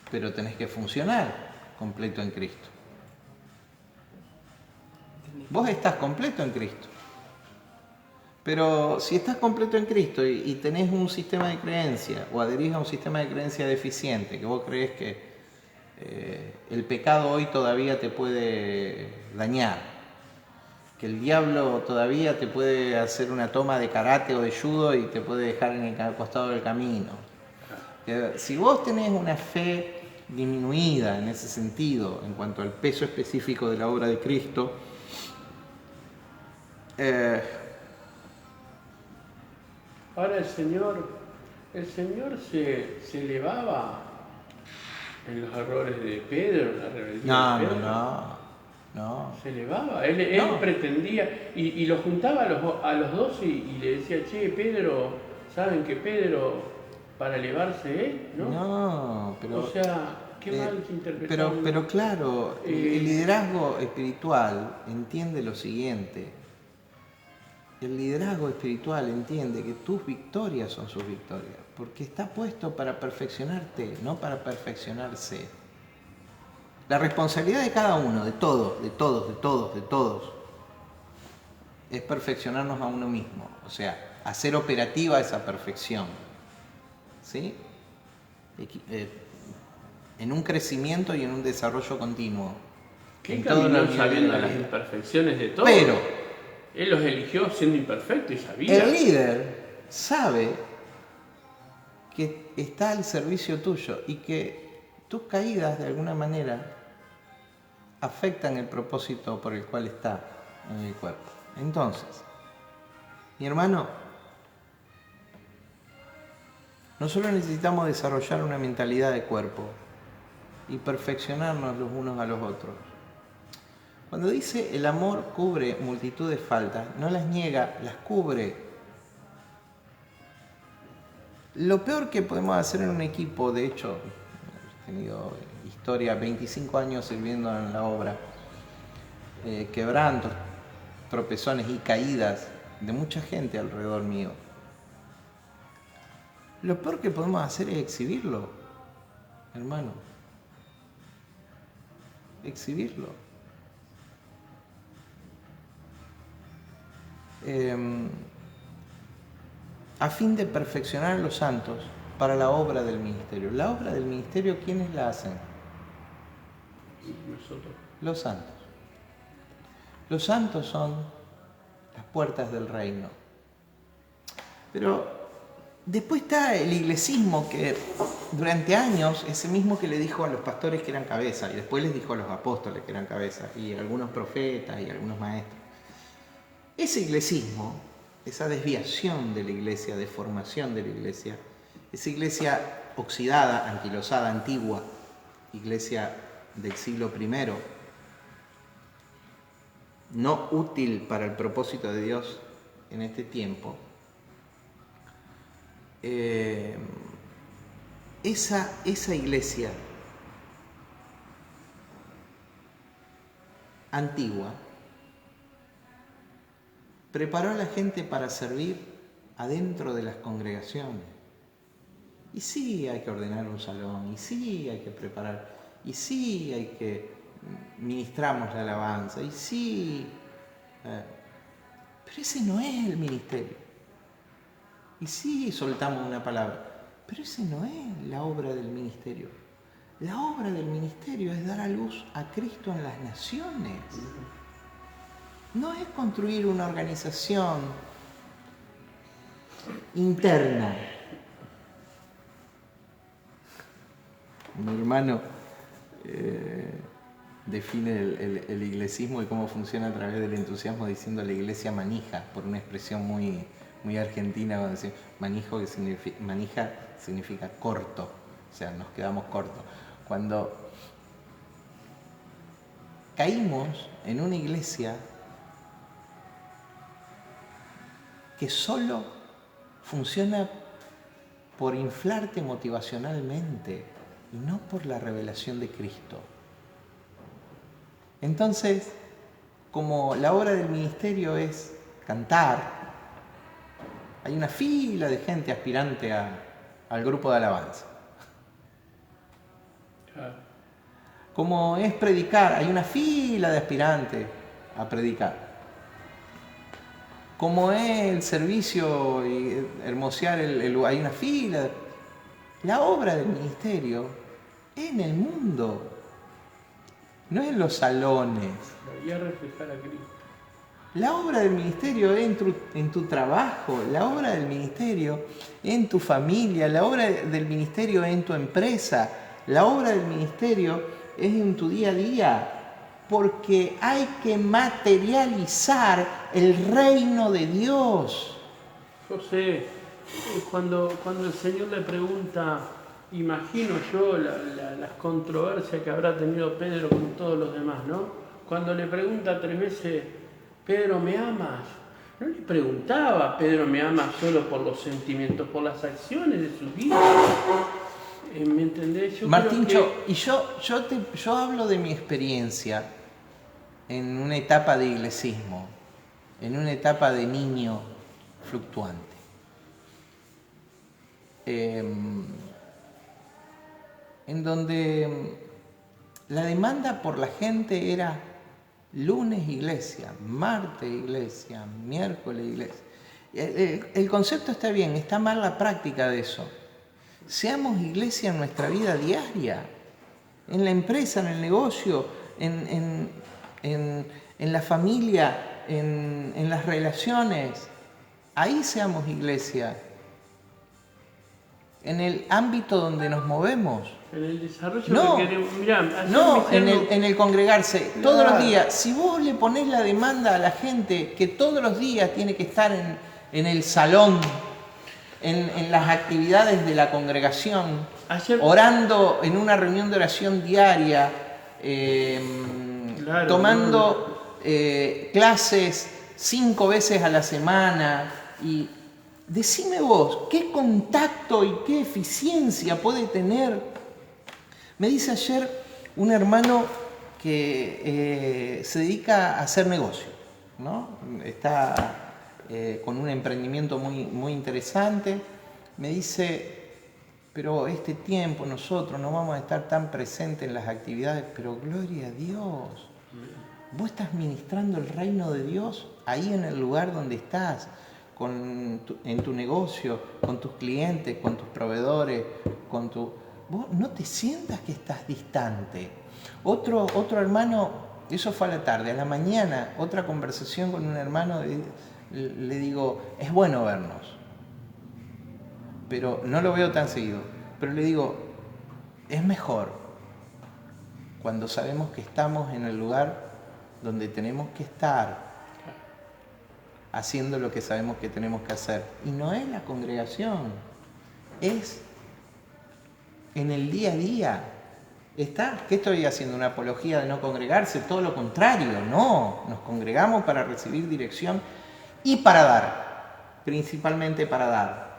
pero tenés que funcionar completo en Cristo. Vos estás completo en Cristo. Pero si estás completo en Cristo y tenés un sistema de creencia o adherís a un sistema de creencia deficiente, que vos creés que el pecado hoy todavía te puede dañar, que el diablo todavía te puede hacer una toma de karate o de judo y te puede dejar en el costado del camino. Si vos tenés una fe disminuida en ese sentido, en cuanto al peso específico de la obra de Cristo. Ahora el Señor se elevaba en los errores de Pedro, en la rebeldía de Pedro. No. Se elevaba, él pretendía, y lo juntaba a los dos y le decía, che, Pedro, ¿saben que Pedro para elevarse él? No, pero... O sea, qué mal se interpretó. Pero claro, el liderazgo espiritual entiende lo siguiente. El liderazgo espiritual entiende que tus victorias son sus victorias, porque está puesto para perfeccionarte, no para perfeccionarse. La responsabilidad de cada uno, de todos, es perfeccionarnos a uno mismo, o sea, hacer operativa esa perfección, ¿sí? En un crecimiento y en un desarrollo continuo. ¿Qué caminó sabiendo las imperfecciones de todos? Pero él los eligió siendo imperfecto y sabía. El líder sabe que está al servicio tuyo y que tus caídas de alguna manera afectan el propósito por el cual está en el cuerpo. Entonces, mi hermano, nosotros necesitamos desarrollar una mentalidad de cuerpo y perfeccionarnos los unos a los otros. Cuando dice el amor cubre multitud de faltas, no las niega, las cubre. Lo peor que podemos hacer en un equipo, de hecho, he tenido historia, 25 años sirviendo en la obra, quebrantos, tropezones y caídas de mucha gente alrededor mío. Lo peor que podemos hacer es exhibirlo, hermano. Exhibirlo. A fin de perfeccionar a los santos para la obra del ministerio. La obra del ministerio, ¿quiénes la hacen? Nosotros. Los santos. Los santos son las puertas del reino. Pero después está el iglesismo, que durante años, ese mismo que le dijo a los pastores que eran cabeza, y después les dijo a los apóstoles que eran cabeza, y a algunos profetas y a algunos maestros. Ese iglesismo, esa desviación de la iglesia, deformación de la iglesia, esa iglesia oxidada, anquilosada, antigua, iglesia del siglo I, no útil para el propósito de Dios en este tiempo, esa iglesia antigua preparó a la gente para servir adentro de las congregaciones. Y sí hay que ordenar un salón, y sí hay que preparar, y sí hay que ministramos la alabanza, y sí... pero ese no es el ministerio. Y sí soltamos una palabra, pero ese no es la obra del ministerio. La obra del ministerio es dar a luz a Cristo en las naciones. No es construir una organización interna. Mi hermano define el iglesismo y cómo funciona a través del entusiasmo diciendo la iglesia manija, por una expresión muy argentina, cuando decimos manija significa corto, o sea, nos quedamos cortos. Cuando caímos en una iglesia que solo funciona por inflarte motivacionalmente y no por la revelación de Cristo. Entonces, como la obra del ministerio es cantar, hay una fila de gente aspirante al grupo de alabanza. Como es predicar, hay una fila de aspirantes a predicar. Como es el servicio y hermosear hay una fila. La obra del ministerio es en el mundo, no en los salones. Y a reflejar a Cristo. La obra del ministerio es en tu trabajo, la obra del ministerio es en tu familia, la obra del ministerio es en tu empresa, La obra del ministerio es en tu día a día, porque hay que materializar el reino de Dios. José, cuando el Señor le pregunta, imagino yo las controversias que habrá tenido Pedro con todos los demás, ¿no? Cuando le pregunta 3 veces, Pedro, ¿me amas? No le preguntaba, Pedro, ¿me amas solo por los sentimientos, por las acciones de su vida? ¿Me entendés? Martíncho, y yo hablo de mi experiencia en una etapa de iglesismo, en una etapa de niño fluctuante. En donde la demanda por la gente era lunes iglesia, martes iglesia, miércoles iglesia. El concepto está bien, está mal la práctica de eso. Seamos iglesia en nuestra vida diaria, en la empresa, en el negocio, en la familia, en las relaciones. Ahí seamos iglesia. En el ámbito donde nos movemos. En el desarrollo no, que queremos. Mirá, no en el congregarse. Claro. Todos los días. Si vos le ponés la demanda a la gente que todos los días tiene que estar en el salón, en las actividades de la congregación, orando en una reunión de oración diaria, claro, tomando clases 5 veces a la semana y... Decime vos, ¿qué contacto y qué eficiencia puede tener? Me dice ayer un hermano que se dedica a hacer negocio, ¿no? Está con un emprendimiento muy interesante. Me dice, pero este tiempo nosotros no vamos a estar tan presentes en las actividades, pero gloria a Dios. Vos estás ministrando el reino de Dios ahí en el lugar donde estás. En tu negocio, con tus clientes, con tus proveedores, vos no te sientas que estás distante. Otro hermano, eso fue a la tarde, a la mañana, otra conversación con un hermano, le digo, es bueno vernos, pero no lo veo tan seguido, pero le digo, es mejor cuando sabemos que estamos en el lugar donde tenemos que estar, haciendo lo que sabemos que tenemos que hacer. Y no es la congregación, es en el día a día. ¿Qué estoy haciendo? ¿Una apología de no congregarse? Todo lo contrario, no. Nos congregamos para recibir dirección y para dar. Principalmente para dar.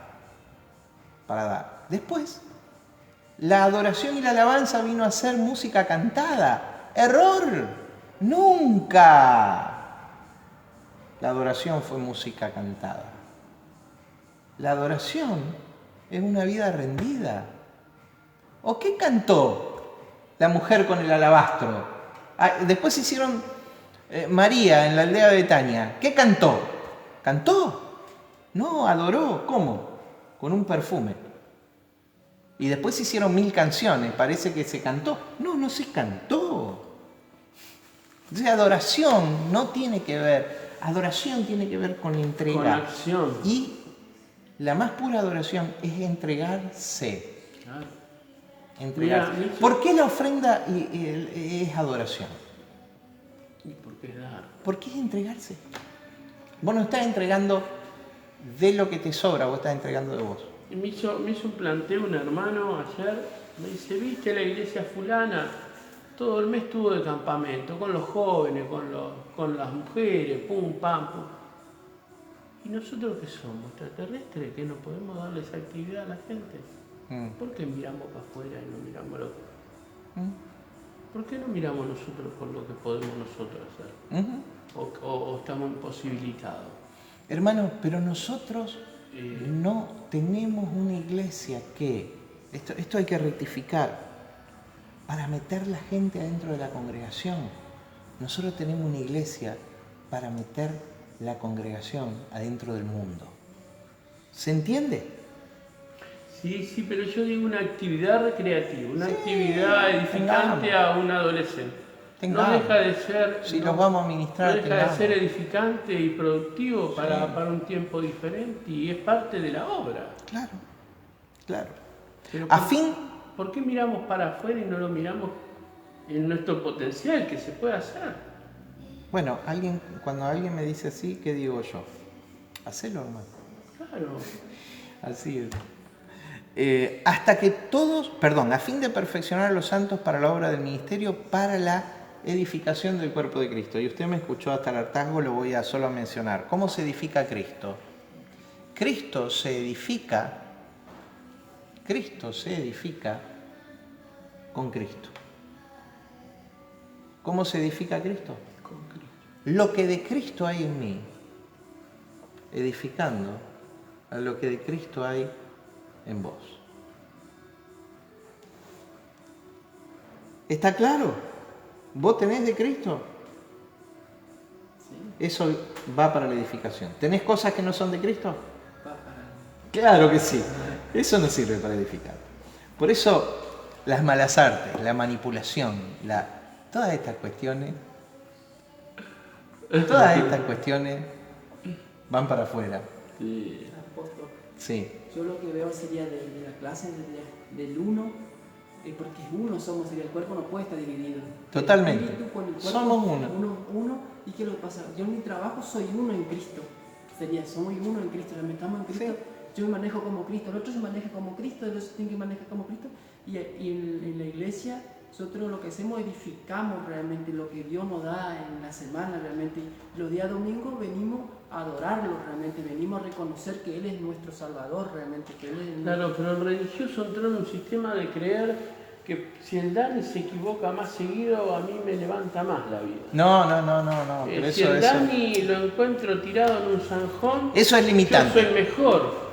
Para dar. Después, la adoración y la alabanza vino a ser música cantada. ¡Error! ¡Nunca! La adoración fue música cantada. La adoración es una vida rendida. ¿O qué cantó la mujer con el alabastro? Después hicieron María en la aldea de Betania. ¿Qué cantó? ¿Cantó? No, adoró. ¿Cómo? Con un perfume. Y después hicieron 1000 canciones. Parece que se cantó. No se cantó. Entonces, adoración no tiene que ver. Adoración tiene que ver con entrega. Con acción. Y la más pura adoración es entregarse. Claro. Entregarse. Mira, ¿por qué la ofrenda es adoración? ¿Y por qué es dar? Porque es entregarse. Vos no estás entregando de lo que te sobra, vos estás entregando de vos. Y me hizo un planteo un hermano ayer, me dice, ¿viste la iglesia fulana? Todo el mes estuvo de campamento, con los jóvenes, con las mujeres, pum, pam, pum. ¿Y nosotros qué somos? ¿Extraterrestres? ¿Que no podemos darle esa actividad a la gente? ¿Por qué miramos para afuera y no miramos al otro? ¿Por qué no miramos nosotros por lo que podemos nosotros hacer? ¿O estamos imposibilitados? Hermanos, pero nosotros no tenemos una iglesia que, esto hay que rectificar, para meter la gente adentro de la congregación. Nosotros tenemos una iglesia para meter la congregación adentro del mundo. ¿Se entiende? Sí, pero yo digo una actividad recreativa, una actividad edificante a un adolescente. No deja de ser, si los vamos a ministrar, no deja de ser edificante y productivo para un tiempo diferente y es parte de la obra. Claro. Pero ¿Por qué miramos para afuera y no lo miramos en nuestro potencial que se puede hacer? Bueno, cuando alguien me dice así, ¿qué digo yo? Hacelo, hermano. Claro. Así es. Hasta que todos, a fin de perfeccionar a los santos para la obra del ministerio, para la edificación del cuerpo de Cristo. Y usted me escuchó hasta el hartazgo, lo voy a solo mencionar. ¿Cómo se edifica Cristo? Cristo se edifica con Cristo. ¿Cómo se edifica Cristo? Con Cristo. Lo que de Cristo hay en mí, edificando a lo que de Cristo hay en vos. ¿Está claro? ¿Vos tenés de Cristo? Sí. Eso va para la edificación. ¿Tenés cosas que no son de Cristo? Va para... Claro que sí. Eso no sirve para edificar. Por eso las malas artes, la manipulación, todas estas cuestiones van para afuera. Sí. Apóstol. Sí. Yo lo que veo sería de la clase del uno, porque uno sería el cuerpo no puede estar dividido. Totalmente. El espíritu con el cuerpo, Somos uno. Uno. ¿Y qué es lo que pasa? Yo en mi trabajo soy uno en Cristo. Somos uno en Cristo, estamos en Cristo. Sí. Yo me manejo como Cristo, el otro se maneja como Cristo, el otro tiene que manejar como Cristo. Y en la iglesia nosotros lo que hacemos, edificamos realmente lo que Dios nos da en la semana realmente. Los días domingos venimos a adorarlo realmente, venimos a reconocer que Él es nuestro Salvador realmente. Que Él es Claro, pero el religioso entró en un sistema de creer que si el Dani se equivoca más seguido, a mí me levanta más la vida. No. Pero si el Dani lo encuentro tirado en un zanjón, eso es limitante. Yo soy mejor.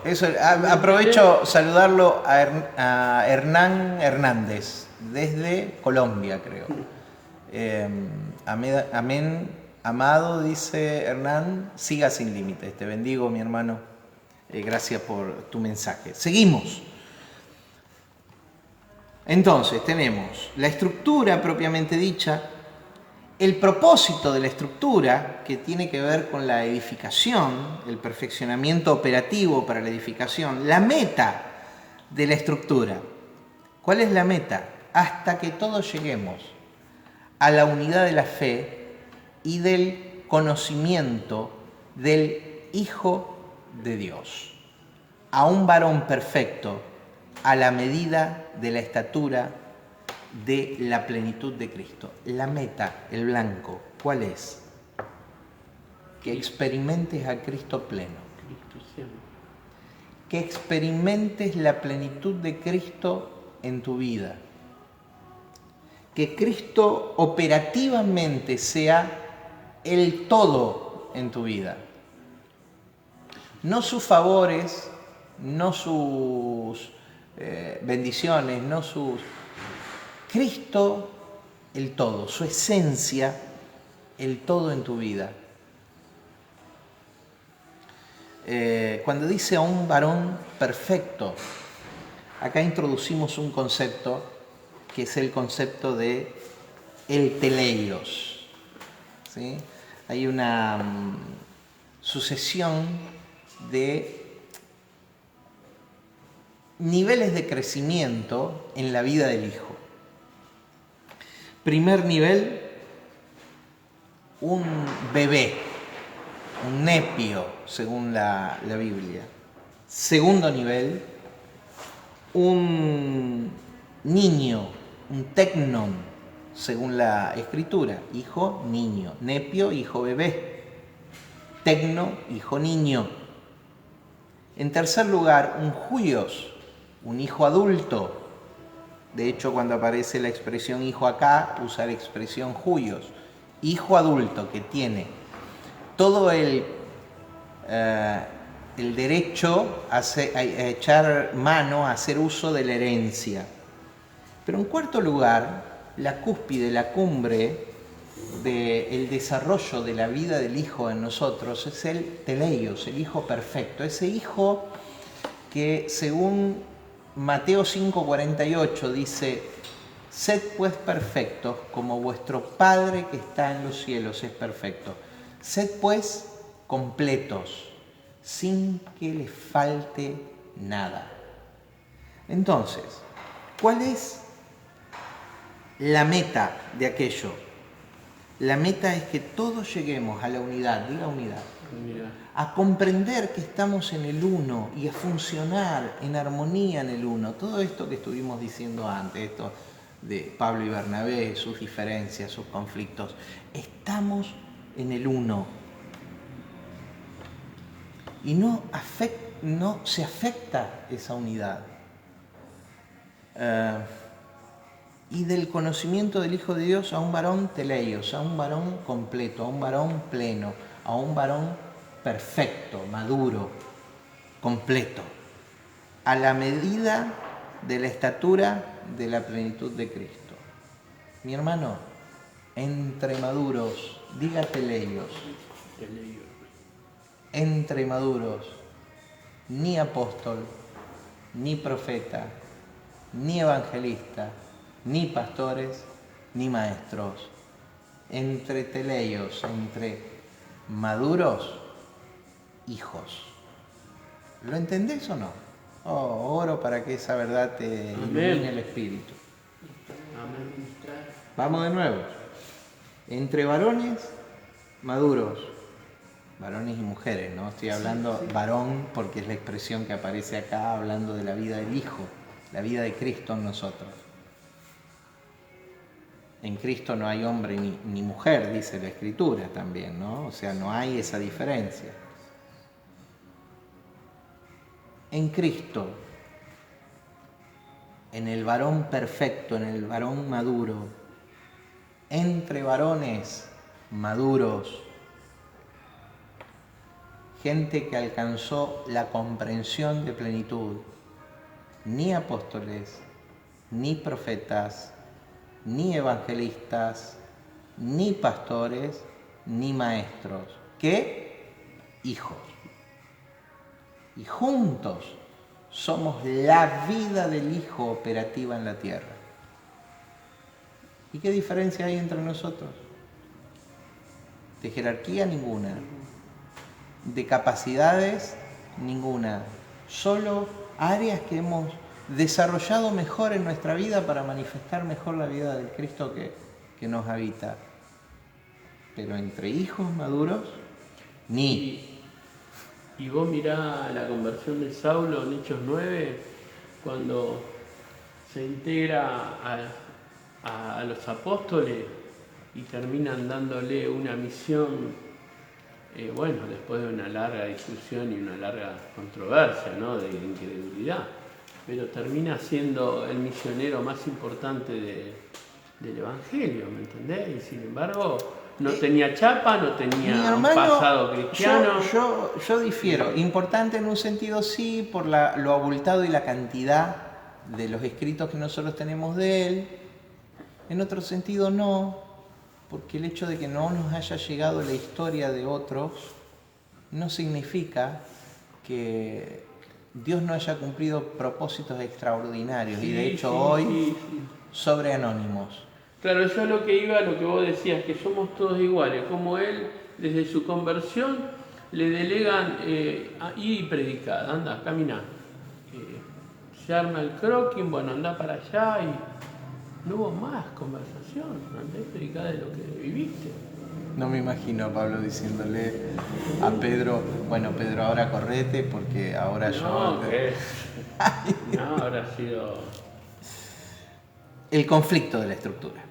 Aprovecho saludarlo a Hernán Hernández, desde Colombia, creo. Amén, amado, dice Hernán, siga sin límites. Te bendigo, mi hermano. Gracias por tu mensaje. Seguimos. Entonces, tenemos la estructura propiamente dicha, el propósito de la estructura, que tiene que ver con la edificación, el perfeccionamiento operativo para la edificación, la meta de la estructura. ¿Cuál es la meta? Hasta que todos lleguemos a la unidad de la fe y del conocimiento del Hijo de Dios, a un varón perfecto, a la medida de la estatura de la plenitud de Cristo. La meta, el blanco, ¿cuál es? Que experimentes a Cristo pleno. Que experimentes la plenitud de Cristo en tu vida. Que Cristo operativamente sea el todo en tu vida. No sus favores, no sus bendiciones, no sus... Cristo, el todo, su esencia, el todo en tu vida. Cuando dice a un varón perfecto, acá introducimos un concepto que es el concepto de el teleios. ¿Sí? Hay una sucesión de niveles de crecimiento en la vida del Hijo. Primer nivel, un bebé, un nepio, según la Biblia. Segundo nivel, un niño, un tecnon, según la Escritura. Hijo, niño. Nepio, hijo, bebé. Tecno, hijo, niño. En tercer lugar, un huios, un hijo adulto. De hecho, cuando aparece la expresión hijo acá, usa la expresión huios. Hijo adulto que tiene todo el derecho a echar mano, a hacer uso de la herencia. Pero en cuarto lugar, la cúspide, la cumbre del desarrollo de la vida del Hijo en nosotros es el teleios, el Hijo perfecto. Ese Hijo que, según Mateo 5:48, dice: sed pues perfectos como vuestro Padre que está en los cielos es perfecto. Sed pues completos, sin que les falte nada. Entonces, ¿Cuál es la meta de aquello? La meta es que todos lleguemos a la unidad, diga unidad, a comprender que estamos en el uno y a funcionar en armonía en el uno. Todo esto que estuvimos diciendo antes, esto de Pablo y Bernabé, sus diferencias, sus conflictos, estamos en el uno. Y no se afecta esa unidad. Y del conocimiento del Hijo de Dios a un varón teleios, a un varón completo, a un varón pleno, a un varón perfecto, maduro, completo, a la medida de la estatura de la plenitud de Cristo. Mi hermano, entre maduros, diga teleios, entre maduros, ni apóstol, ni profeta, ni evangelista, ni pastores, ni maestros. Entre teleios, entre maduros, hijos. ¿Lo entendés o no? Oro para que esa verdad te ilumine el espíritu. Amén. Vamos de nuevo. Entre varones, maduros. Varones y mujeres, ¿no? Estoy hablando varón porque es la expresión que aparece acá hablando de la vida del Hijo, la vida de Cristo en nosotros. En Cristo no hay hombre ni mujer, dice la Escritura también, ¿no? O sea, no hay esa diferencia. En Cristo, en el varón perfecto, en el varón maduro, entre varones maduros, gente que alcanzó la comprensión de plenitud, ni apóstoles, ni profetas, ni evangelistas, ni pastores, ni maestros, que hijos. Y juntos somos la vida del Hijo operativa en la tierra. ¿Y qué diferencia hay entre nosotros? De jerarquía ninguna, de capacidades ninguna, solo áreas que hemos desarrollado mejor en nuestra vida para manifestar mejor la vida del Cristo que nos habita. Pero entre hijos maduros, ni. Y vos mirá la conversión de Saulo en Hechos 9, cuando se integra a los apóstoles y terminan dándole una misión, después de una larga discusión y una larga controversia, ¿no?, de incredulidad, pero termina siendo el misionero más importante del Evangelio, ¿me entendés? Y sin embargo, no tenía chapa, no tenía un pasado cristiano. Yo difiero. Importante en un sentido sí, por lo abultado y la cantidad de los escritos que nosotros tenemos de él. En otro sentido no, porque el hecho de que no nos haya llegado la historia de otros no significa que Dios no haya cumplido propósitos extraordinarios. Y de hecho hoy sobre anónimos. Claro, eso es lo que iba a lo que vos decías, que somos todos iguales. Como él, desde su conversión, le delegan ir y predicar, anda, camina. Se arma el croquis, anda para allá y no hubo más conversación, andá y predicá de lo que viviste. No me imagino a Pablo diciéndole a Pedro, Pedro, ahora correte porque ahora yo... No, habrá sido... El conflicto de la estructura.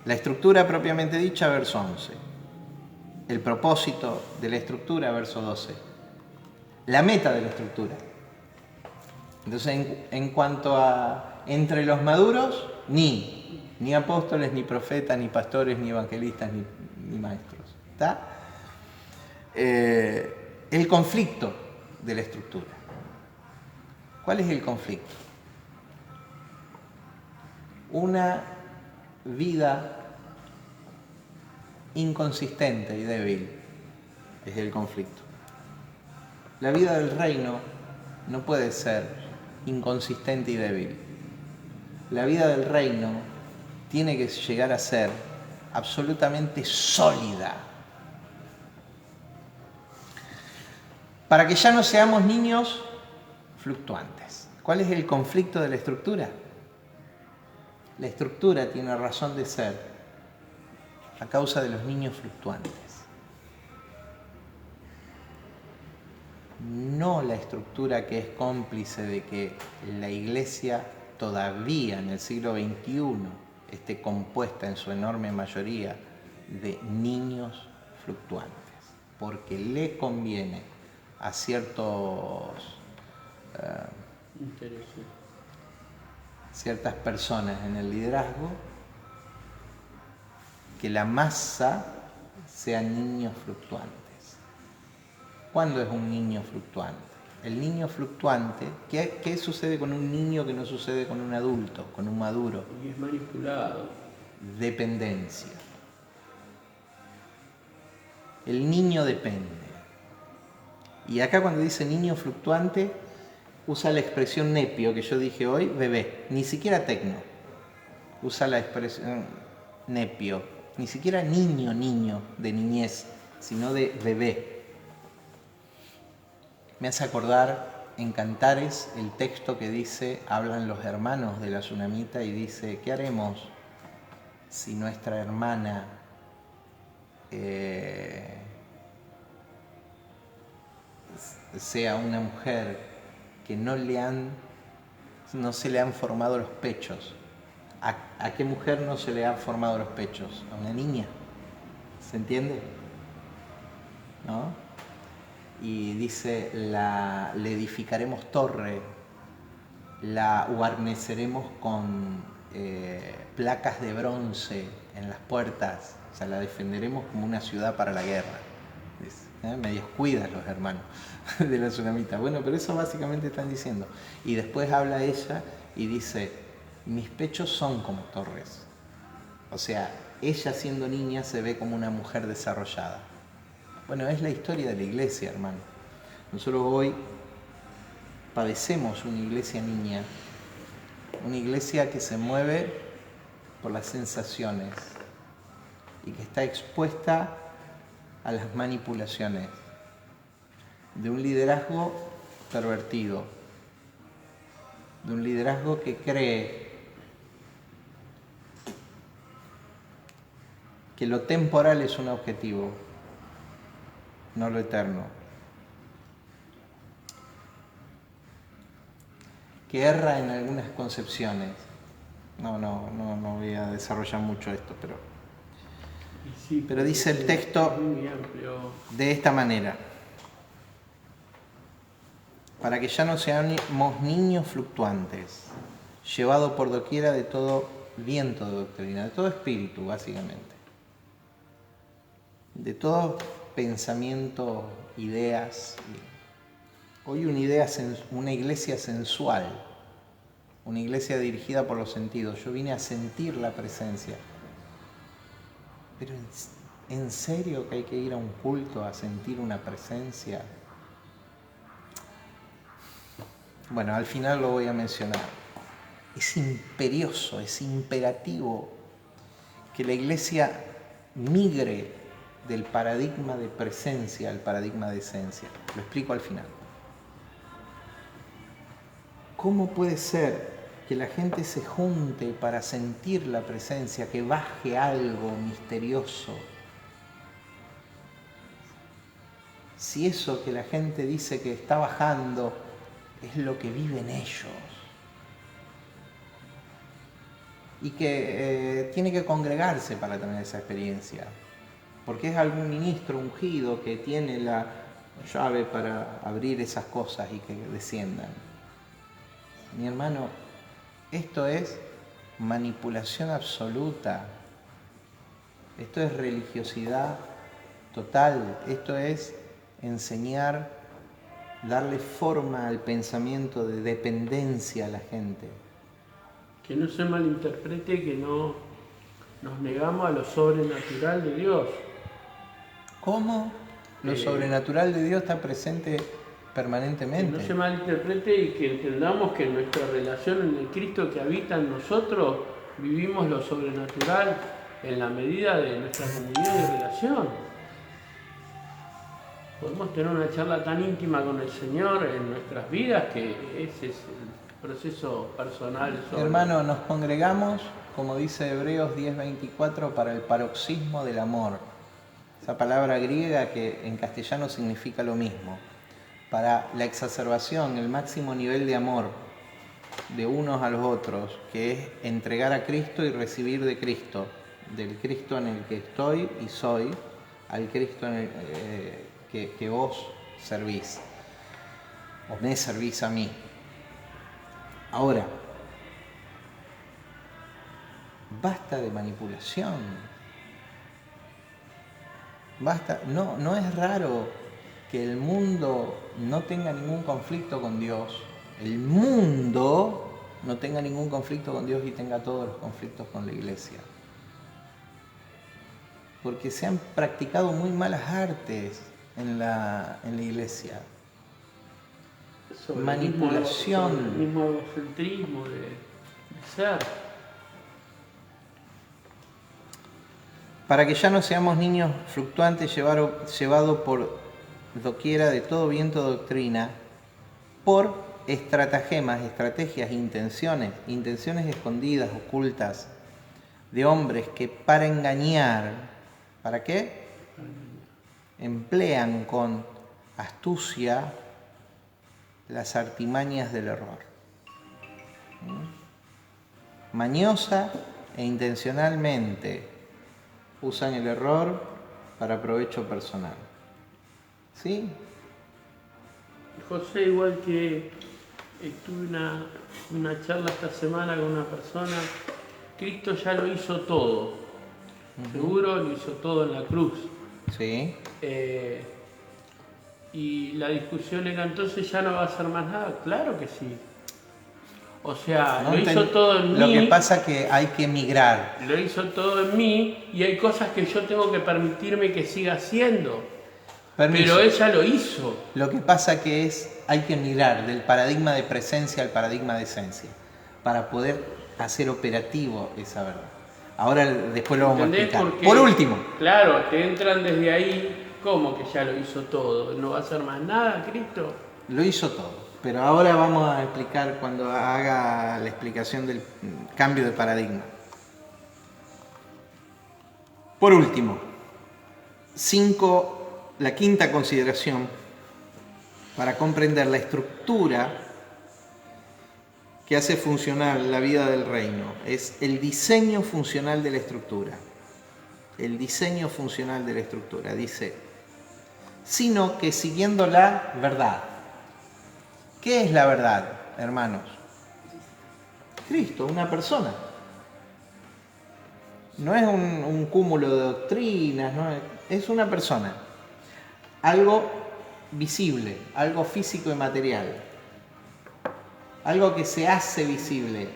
La estructura propiamente dicha, verso 11. El propósito de la estructura, verso 12. La meta de la estructura. Entonces, en cuanto a entre los maduros, ni apóstoles, ni profetas, ni pastores, ni evangelistas, ni maestros. ¿Está? El conflicto de la estructura. ¿Cuál es el conflicto? Una vida inconsistente y débil es el conflicto. La vida del reino no puede ser inconsistente y débil. La vida del reino tiene que llegar a ser absolutamente sólida. Para que ya no seamos niños fluctuantes. ¿Cuál es el conflicto de la estructura? La estructura tiene razón de ser a causa de los niños fluctuantes. No la estructura que es cómplice de que la Iglesia todavía en el siglo XXI esté compuesta en su enorme mayoría de niños fluctuantes, porque le conviene a ciertas personas en el liderazgo que la masa sean niños fluctuantes. ¿Cuándo es un niño fluctuante? El niño fluctuante, ¿qué sucede con un niño que no sucede con un adulto, con un maduro? Y es manipulado. Dependencia. El niño depende. Y acá cuando dice niño fluctuante, usa la expresión nepio, que yo dije hoy, bebé, ni siquiera tecno. Usa la expresión nepio, ni siquiera niño de niñez, sino de bebé. Me hace acordar en Cantares el texto que dice, hablan los hermanos de la Tsunamita y dice, ¿qué haremos si nuestra hermana sea una mujer que no se le han formado los pechos? ¿A qué mujer no se le han formado los pechos? A una niña. ¿Se entiende? ¿No? Y dice, le edificaremos torre, la guarneceremos con placas de bronce en las puertas, o sea, la defenderemos como una ciudad para la guerra. Medios cuidas los hermanos de la Tsunamita. Bueno, pero eso básicamente están diciendo. Y después habla ella y dice, mis pechos son como torres. O sea, ella siendo niña se ve como una mujer desarrollada. Bueno, es la historia de la iglesia, hermano. Nosotros hoy padecemos una iglesia niña, una iglesia que se mueve por las sensaciones y que está expuesta a las manipulaciones de un liderazgo pervertido, de un liderazgo que cree que lo temporal es un objetivo, no lo eterno, que erra en algunas concepciones. No voy a desarrollar mucho esto, pero dice el texto de esta manera: para que ya no seamos niños fluctuantes, llevados por doquiera de todo viento de doctrina, de todo espíritu, básicamente, de todo pensamiento, ideas. Hoy una iglesia sensual, una iglesia dirigida por los sentidos. Yo vine a sentir la presencia. Pero ¿en serio que hay que ir a un culto a sentir una presencia? Bueno, al final lo voy a mencionar. Es imperioso, es imperativo que la iglesia migre del paradigma de presencia al paradigma de esencia. Lo explico al final. ¿Cómo puede ser que la gente se junte para sentir la presencia, que baje algo misterioso? Si eso que la gente dice que está bajando es lo que viven ellos. Y que tiene que congregarse para tener esa experiencia. Porque es algún ministro ungido que tiene la llave para abrir esas cosas y que desciendan. Mi hermano, esto es manipulación absoluta. Esto es religiosidad total. Esto es enseñar, darle forma al pensamiento de dependencia a la gente. Que no se malinterprete que no nos negamos a lo sobrenatural de Dios. ¿Cómo? Lo sobrenatural de Dios está presente permanentemente. Que no se malinterprete y que entendamos que en nuestra relación en el Cristo que habita en nosotros vivimos lo sobrenatural en la medida de nuestra comunión y relación. Podemos tener una charla tan íntima con el Señor en nuestras vidas que ese es el proceso personal. Hermano, nos congregamos como dice Hebreos 10:24, para el paroxismo del amor. Esa palabra griega que en castellano significa lo mismo. Para la exacerbación, el máximo nivel de amor de unos a los otros, que es entregar a Cristo y recibir de Cristo, del Cristo en el que estoy y soy, al Cristo en el que vos servís, o me servís a mí. Ahora, basta de manipulación. Basta, no es raro que el mundo no tenga ningún conflicto con Dios. El mundo no tenga ningún conflicto con Dios y tenga todos los conflictos con la iglesia. Porque se han practicado muy malas artes en la iglesia. Sobre Manipulación. El mismo egocentrismo de ser. Para que ya no seamos niños fluctuantes llevados por doquiera de todo viento de doctrina, por estratagemas, estrategias, intenciones escondidas, ocultas, de hombres que para engañar, ¿para qué? Emplean con astucia las artimañas del error. Mañosa e intencionalmente usan el error para provecho personal. ¿Sí? José, igual que tuve una charla esta semana con una persona, Cristo ya lo hizo todo. Seguro lo hizo todo en la cruz. Sí. Y la discusión era, entonces ya no va a hacer más nada. Claro que sí. O sea, No lo hizo todo en mí. Lo que pasa es que hay que migrar. Lo hizo todo en mí y hay cosas que yo tengo que permitirme que siga haciendo. Permiso. Pero ella lo hizo. Lo que pasa que hay que migrar del paradigma de presencia al paradigma de esencia para poder hacer operativo esa verdad. Ahora después lo vamos a explicar. Porque, por último. Claro, te entran desde ahí, ¿cómo que ya lo hizo todo? ¿No va a hacer más nada, Cristo? Lo hizo todo. Pero ahora vamos a explicar cuando haga la explicación del cambio de paradigma. Por último, la quinta consideración para comprender la estructura que hace funcionar la vida del reino es el diseño funcional de la estructura. El diseño funcional de la estructura dice, sino que siguiendo la verdad. ¿Qué es la verdad, hermanos? Cristo, una persona. No es un cúmulo de doctrinas, no es una persona. Algo visible, algo físico y material. Algo que se hace visible.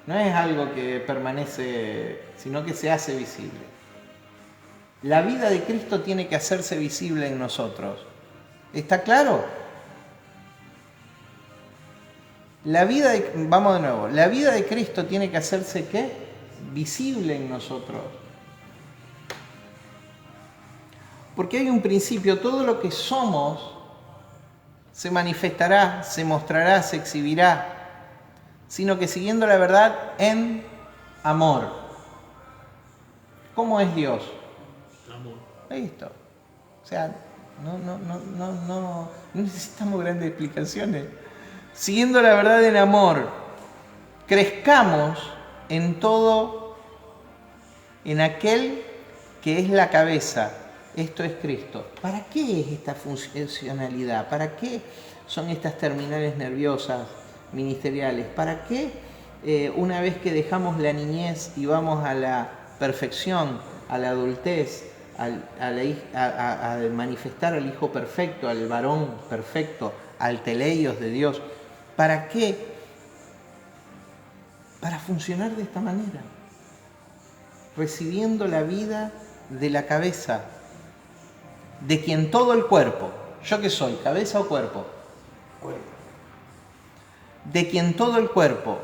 No es algo que permanece, sino que se hace visible. La vida de Cristo tiene que hacerse visible en nosotros. ¿Está claro? Vamos de nuevo. La vida de Cristo tiene que hacerse ¿qué? Visible en nosotros. Porque hay un principio, todo lo que somos se manifestará, se mostrará, se exhibirá, sino que siguiendo la verdad en amor. ¿Cómo es Dios? Amor. Listo. O sea, no necesitamos grandes explicaciones. Siguiendo la verdad en amor, crezcamos en todo, en aquel que es la cabeza. Esto es Cristo. ¿Para qué es esta funcionalidad? ¿Para qué son estas terminales nerviosas ministeriales? ¿Para qué una vez que dejamos la niñez y vamos a la perfección, a la adultez, a manifestar al Hijo perfecto, al varón perfecto, al teleios de Dios? ¿Para qué? Para funcionar de esta manera, recibiendo la vida de la cabeza, de quien todo el cuerpo, ¿yo qué soy? ¿Cabeza o cuerpo? Cuerpo. De quien todo el cuerpo,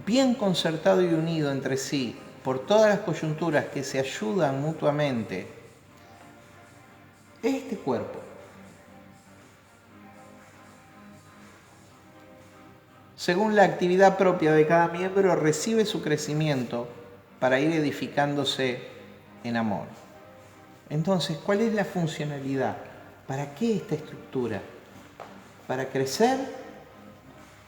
bien concertado y unido entre sí, por todas las coyunturas que se ayudan mutuamente, este cuerpo, según la actividad propia de cada miembro, recibe su crecimiento para ir edificándose en amor. Entonces, ¿cuál es la funcionalidad? ¿Para qué esta estructura? Para crecer,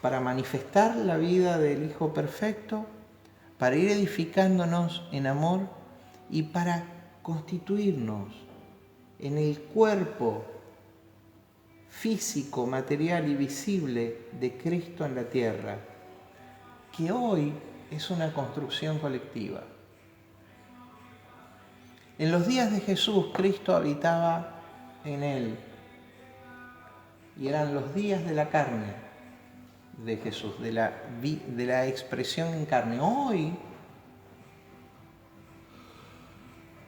para manifestar la vida del Hijo perfecto, para ir edificándonos en amor y para constituirnos en el cuerpo físico, material y visible de Cristo en la tierra, que hoy es una construcción colectiva. En los días de Jesús, Cristo habitaba en él, y eran los días de la carne de Jesús, de la expresión en carne. Hoy,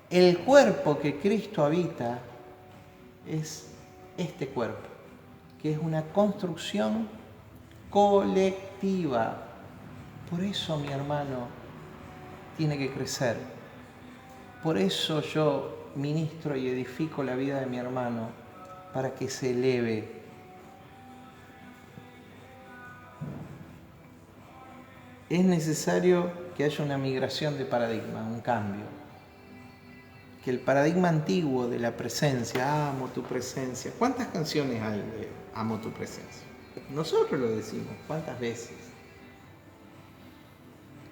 el cuerpo que Cristo habita es este cuerpo, que es una construcción colectiva. Por eso mi hermano tiene que crecer. Por eso yo ministro y edifico la vida de mi hermano, para que se eleve. Es necesario que haya una migración de paradigma, un cambio. Que el paradigma antiguo de la presencia, amo tu presencia. ¿Cuántas canciones hay de amo tu presencia? Nosotros lo decimos, ¿cuántas veces?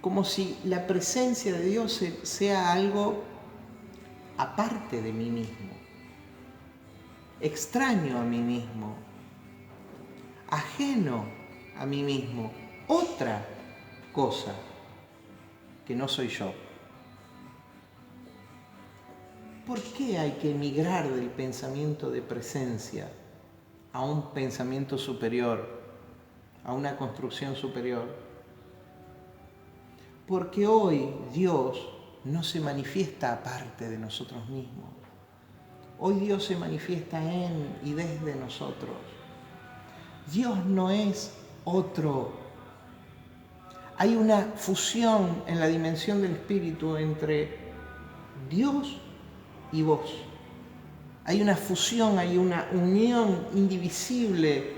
Como si la presencia de Dios sea algo aparte de mí mismo, extraño a mí mismo, ajeno a mí mismo, otra cosa que no soy yo. ¿Por qué hay que emigrar del pensamiento de presencia a un pensamiento superior, a una construcción superior? Porque hoy Dios no se manifiesta aparte de nosotros mismos. Hoy Dios se manifiesta en y desde nosotros. Dios no es otro. Hay una fusión en la dimensión del espíritu entre Dios y vos. Hay una fusión, hay una unión indivisible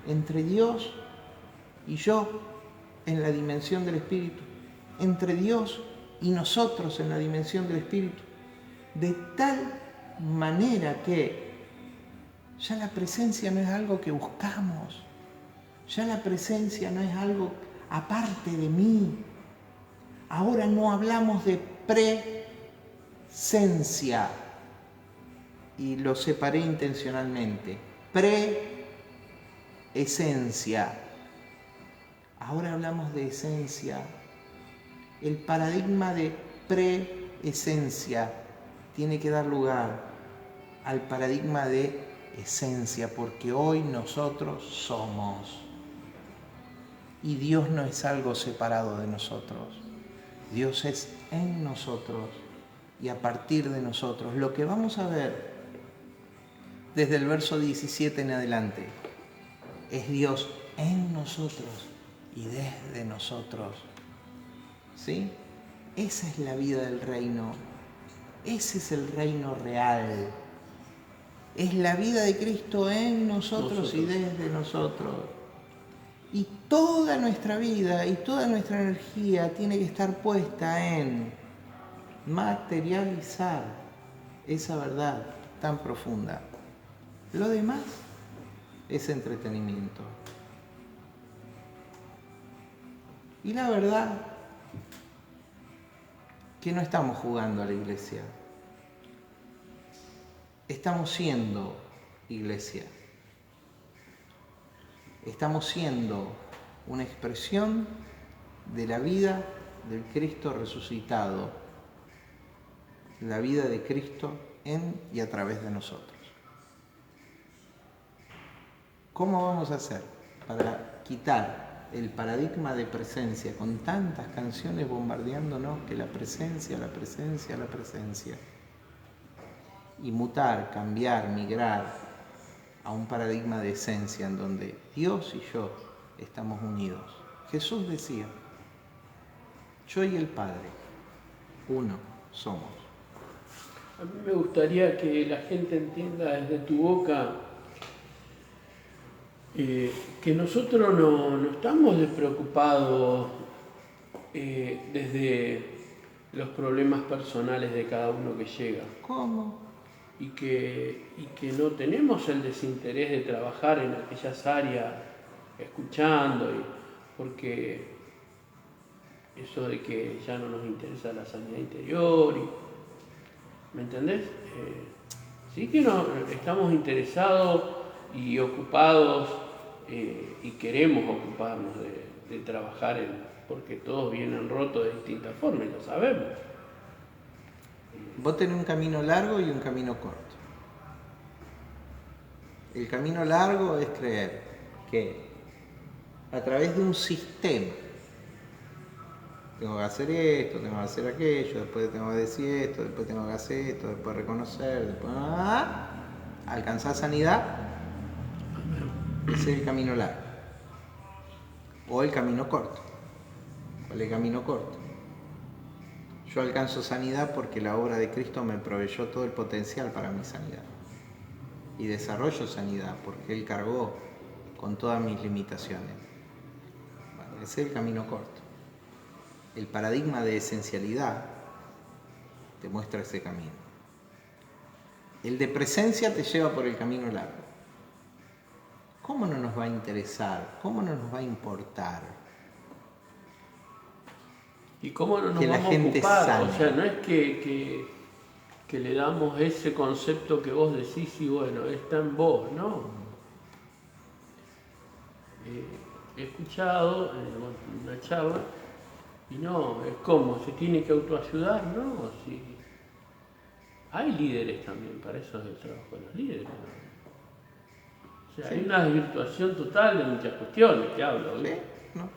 entre Dios y yo en la dimensión del espíritu, entre Dios y nosotros en la dimensión del espíritu, de tal manera que ya la presencia no es algo que buscamos, ya la presencia no es algo aparte de mí. Ahora no hablamos de presencia, y lo separé intencionalmente, preesencia. Ahora hablamos de esencia. El paradigma de preesencia tiene que dar lugar al paradigma de esencia, porque hoy nosotros somos. Y Dios no es algo separado de nosotros. Dios es en nosotros y a partir de nosotros. Lo que vamos a ver desde el verso 17 en adelante es Dios en nosotros y desde nosotros. ¿Sí? Esa es la vida del reino. Ese es el reino real. Es la vida de Cristo en nosotros y desde nosotros. Y toda nuestra vida y toda nuestra energía tiene que estar puesta en materializar esa verdad tan profunda. Lo demás es entretenimiento. Y la verdad que no estamos jugando a la iglesia. Estamos siendo iglesia. Estamos siendo una expresión de la vida del Cristo resucitado, la vida de Cristo en y a través de nosotros. ¿Cómo vamos a hacer para quitar el paradigma de presencia con tantas canciones bombardeándonos que la presencia, la presencia, la presencia? Y mutar, cambiar, migrar a un paradigma de esencia en donde Dios y yo estamos unidos. Jesús decía, yo y el Padre, uno somos. A mí me gustaría que la gente entienda desde tu boca que nosotros no estamos despreocupados desde los problemas personales de cada uno que llega. ¿Cómo? Y que no tenemos el desinterés de trabajar en aquellas áreas, escuchando, porque eso de que ya no nos interesa la sanidad interior, ¿me entendés? Sí que estamos interesados y ocupados y queremos ocuparnos de trabajar porque todos vienen rotos de distintas formas, lo sabemos. Vos tenés un camino largo y un camino corto. El camino largo es creer que a través de un sistema tengo que hacer esto, tengo que hacer aquello, después tengo que decir esto, después tengo que hacer esto, después reconocer, después alcanzar sanidad. Ese es el camino largo. O el camino corto. ¿Cuál es el camino corto? Yo alcanzo sanidad porque la obra de Cristo me proveyó todo el potencial para mi sanidad. Y desarrollo sanidad porque Él cargó con todas mis limitaciones. Bueno, ese es el camino corto. El paradigma de esencialidad te muestra ese camino. El de presencia te lleva por el camino largo. ¿Cómo no nos va a interesar? ¿Cómo no nos va a importar? ¿Y cómo no nos que la vamos gente a ocupar? sane? O sea, no es que le damos ese concepto que vos decís y bueno, está en vos, ¿no? He escuchado en una charla y no, es como, se tiene que autoayudar, ¿no? Sí. Hay líderes también, para eso es el trabajo de los líderes, ¿no? O sea, sí. Hay una desvirtuación total de muchas cuestiones que hablo, ¿sí? ¿No?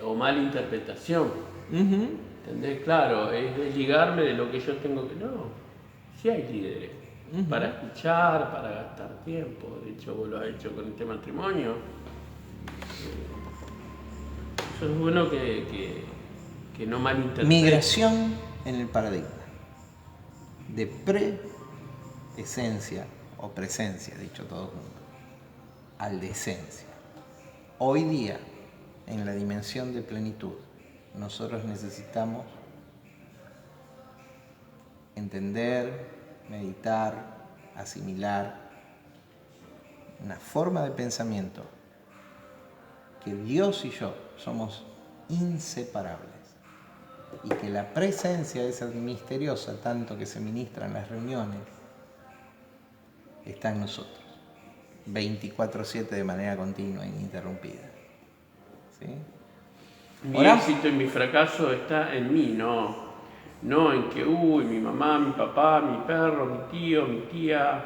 O mala interpretación. ¿Entendés? Claro, es desligarme de lo que yo tengo que... No, sí hay líderes. Para escuchar, para gastar tiempo. De hecho, vos lo has hecho con este matrimonio. Eso es bueno que no malinterpreten. Migración en el paradigma. De pre-esencia o presencia, dicho todo junto, al de esencia. Hoy día, en la dimensión de plenitud, nosotros necesitamos entender, meditar, asimilar una forma de pensamiento que Dios y yo somos inseparables y que la presencia esa misteriosa, tanto que se ministra en las reuniones, está en nosotros, 24/7 de manera continua e ininterrumpida. ¿Sí? Mi éxito y mi fracaso está en mí, no en que, mi mamá, mi papá, mi perro, mi tío, mi tía,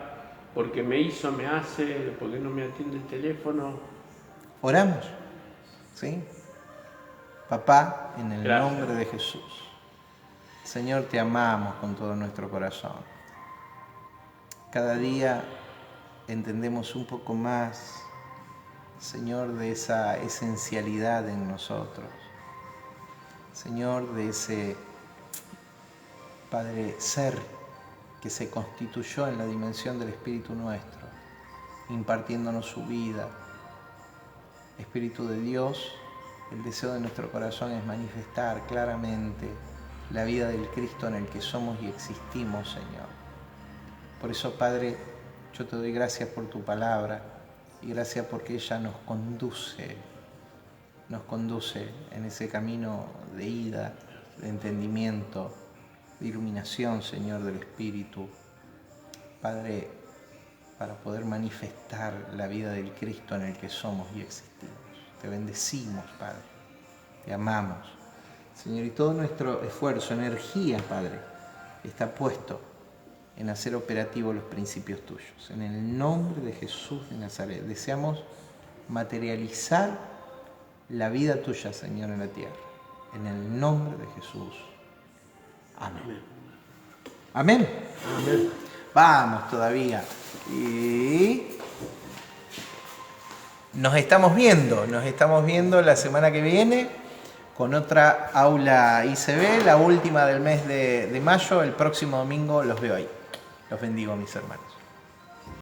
porque me hizo, me hace, porque no me atiende el teléfono. Oramos, ¿sí? Papá, en el nombre de Jesús, Señor, te amamos con todo nuestro corazón. Cada día entendemos un poco más, Señor, de esa esencialidad en nosotros. Señor, de ese Padre ser que se constituyó en la dimensión del Espíritu nuestro, impartiéndonos su vida. Espíritu de Dios, el deseo de nuestro corazón es manifestar claramente la vida del Cristo en el que somos y existimos, Señor. Por eso, Padre, yo te doy gracias por tu palabra y gracias porque ella nos conduce en ese camino de ida, de entendimiento, de iluminación, Señor, del Espíritu. Padre, para poder manifestar la vida del Cristo en el que somos y existimos. Te bendecimos, Padre. Te amamos. Señor, y todo nuestro esfuerzo, energía, Padre, está puesto en hacer operativos los principios tuyos. En el nombre de Jesús de Nazaret, deseamos materializar la vida tuya, Señor, en la tierra. En el nombre de Jesús. Amén. Amén. Amén. Vamos todavía. Y nos estamos viendo la semana que viene con otra aula ICB, la última del mes de mayo. El próximo domingo los veo ahí. Los bendigo, mis hermanos.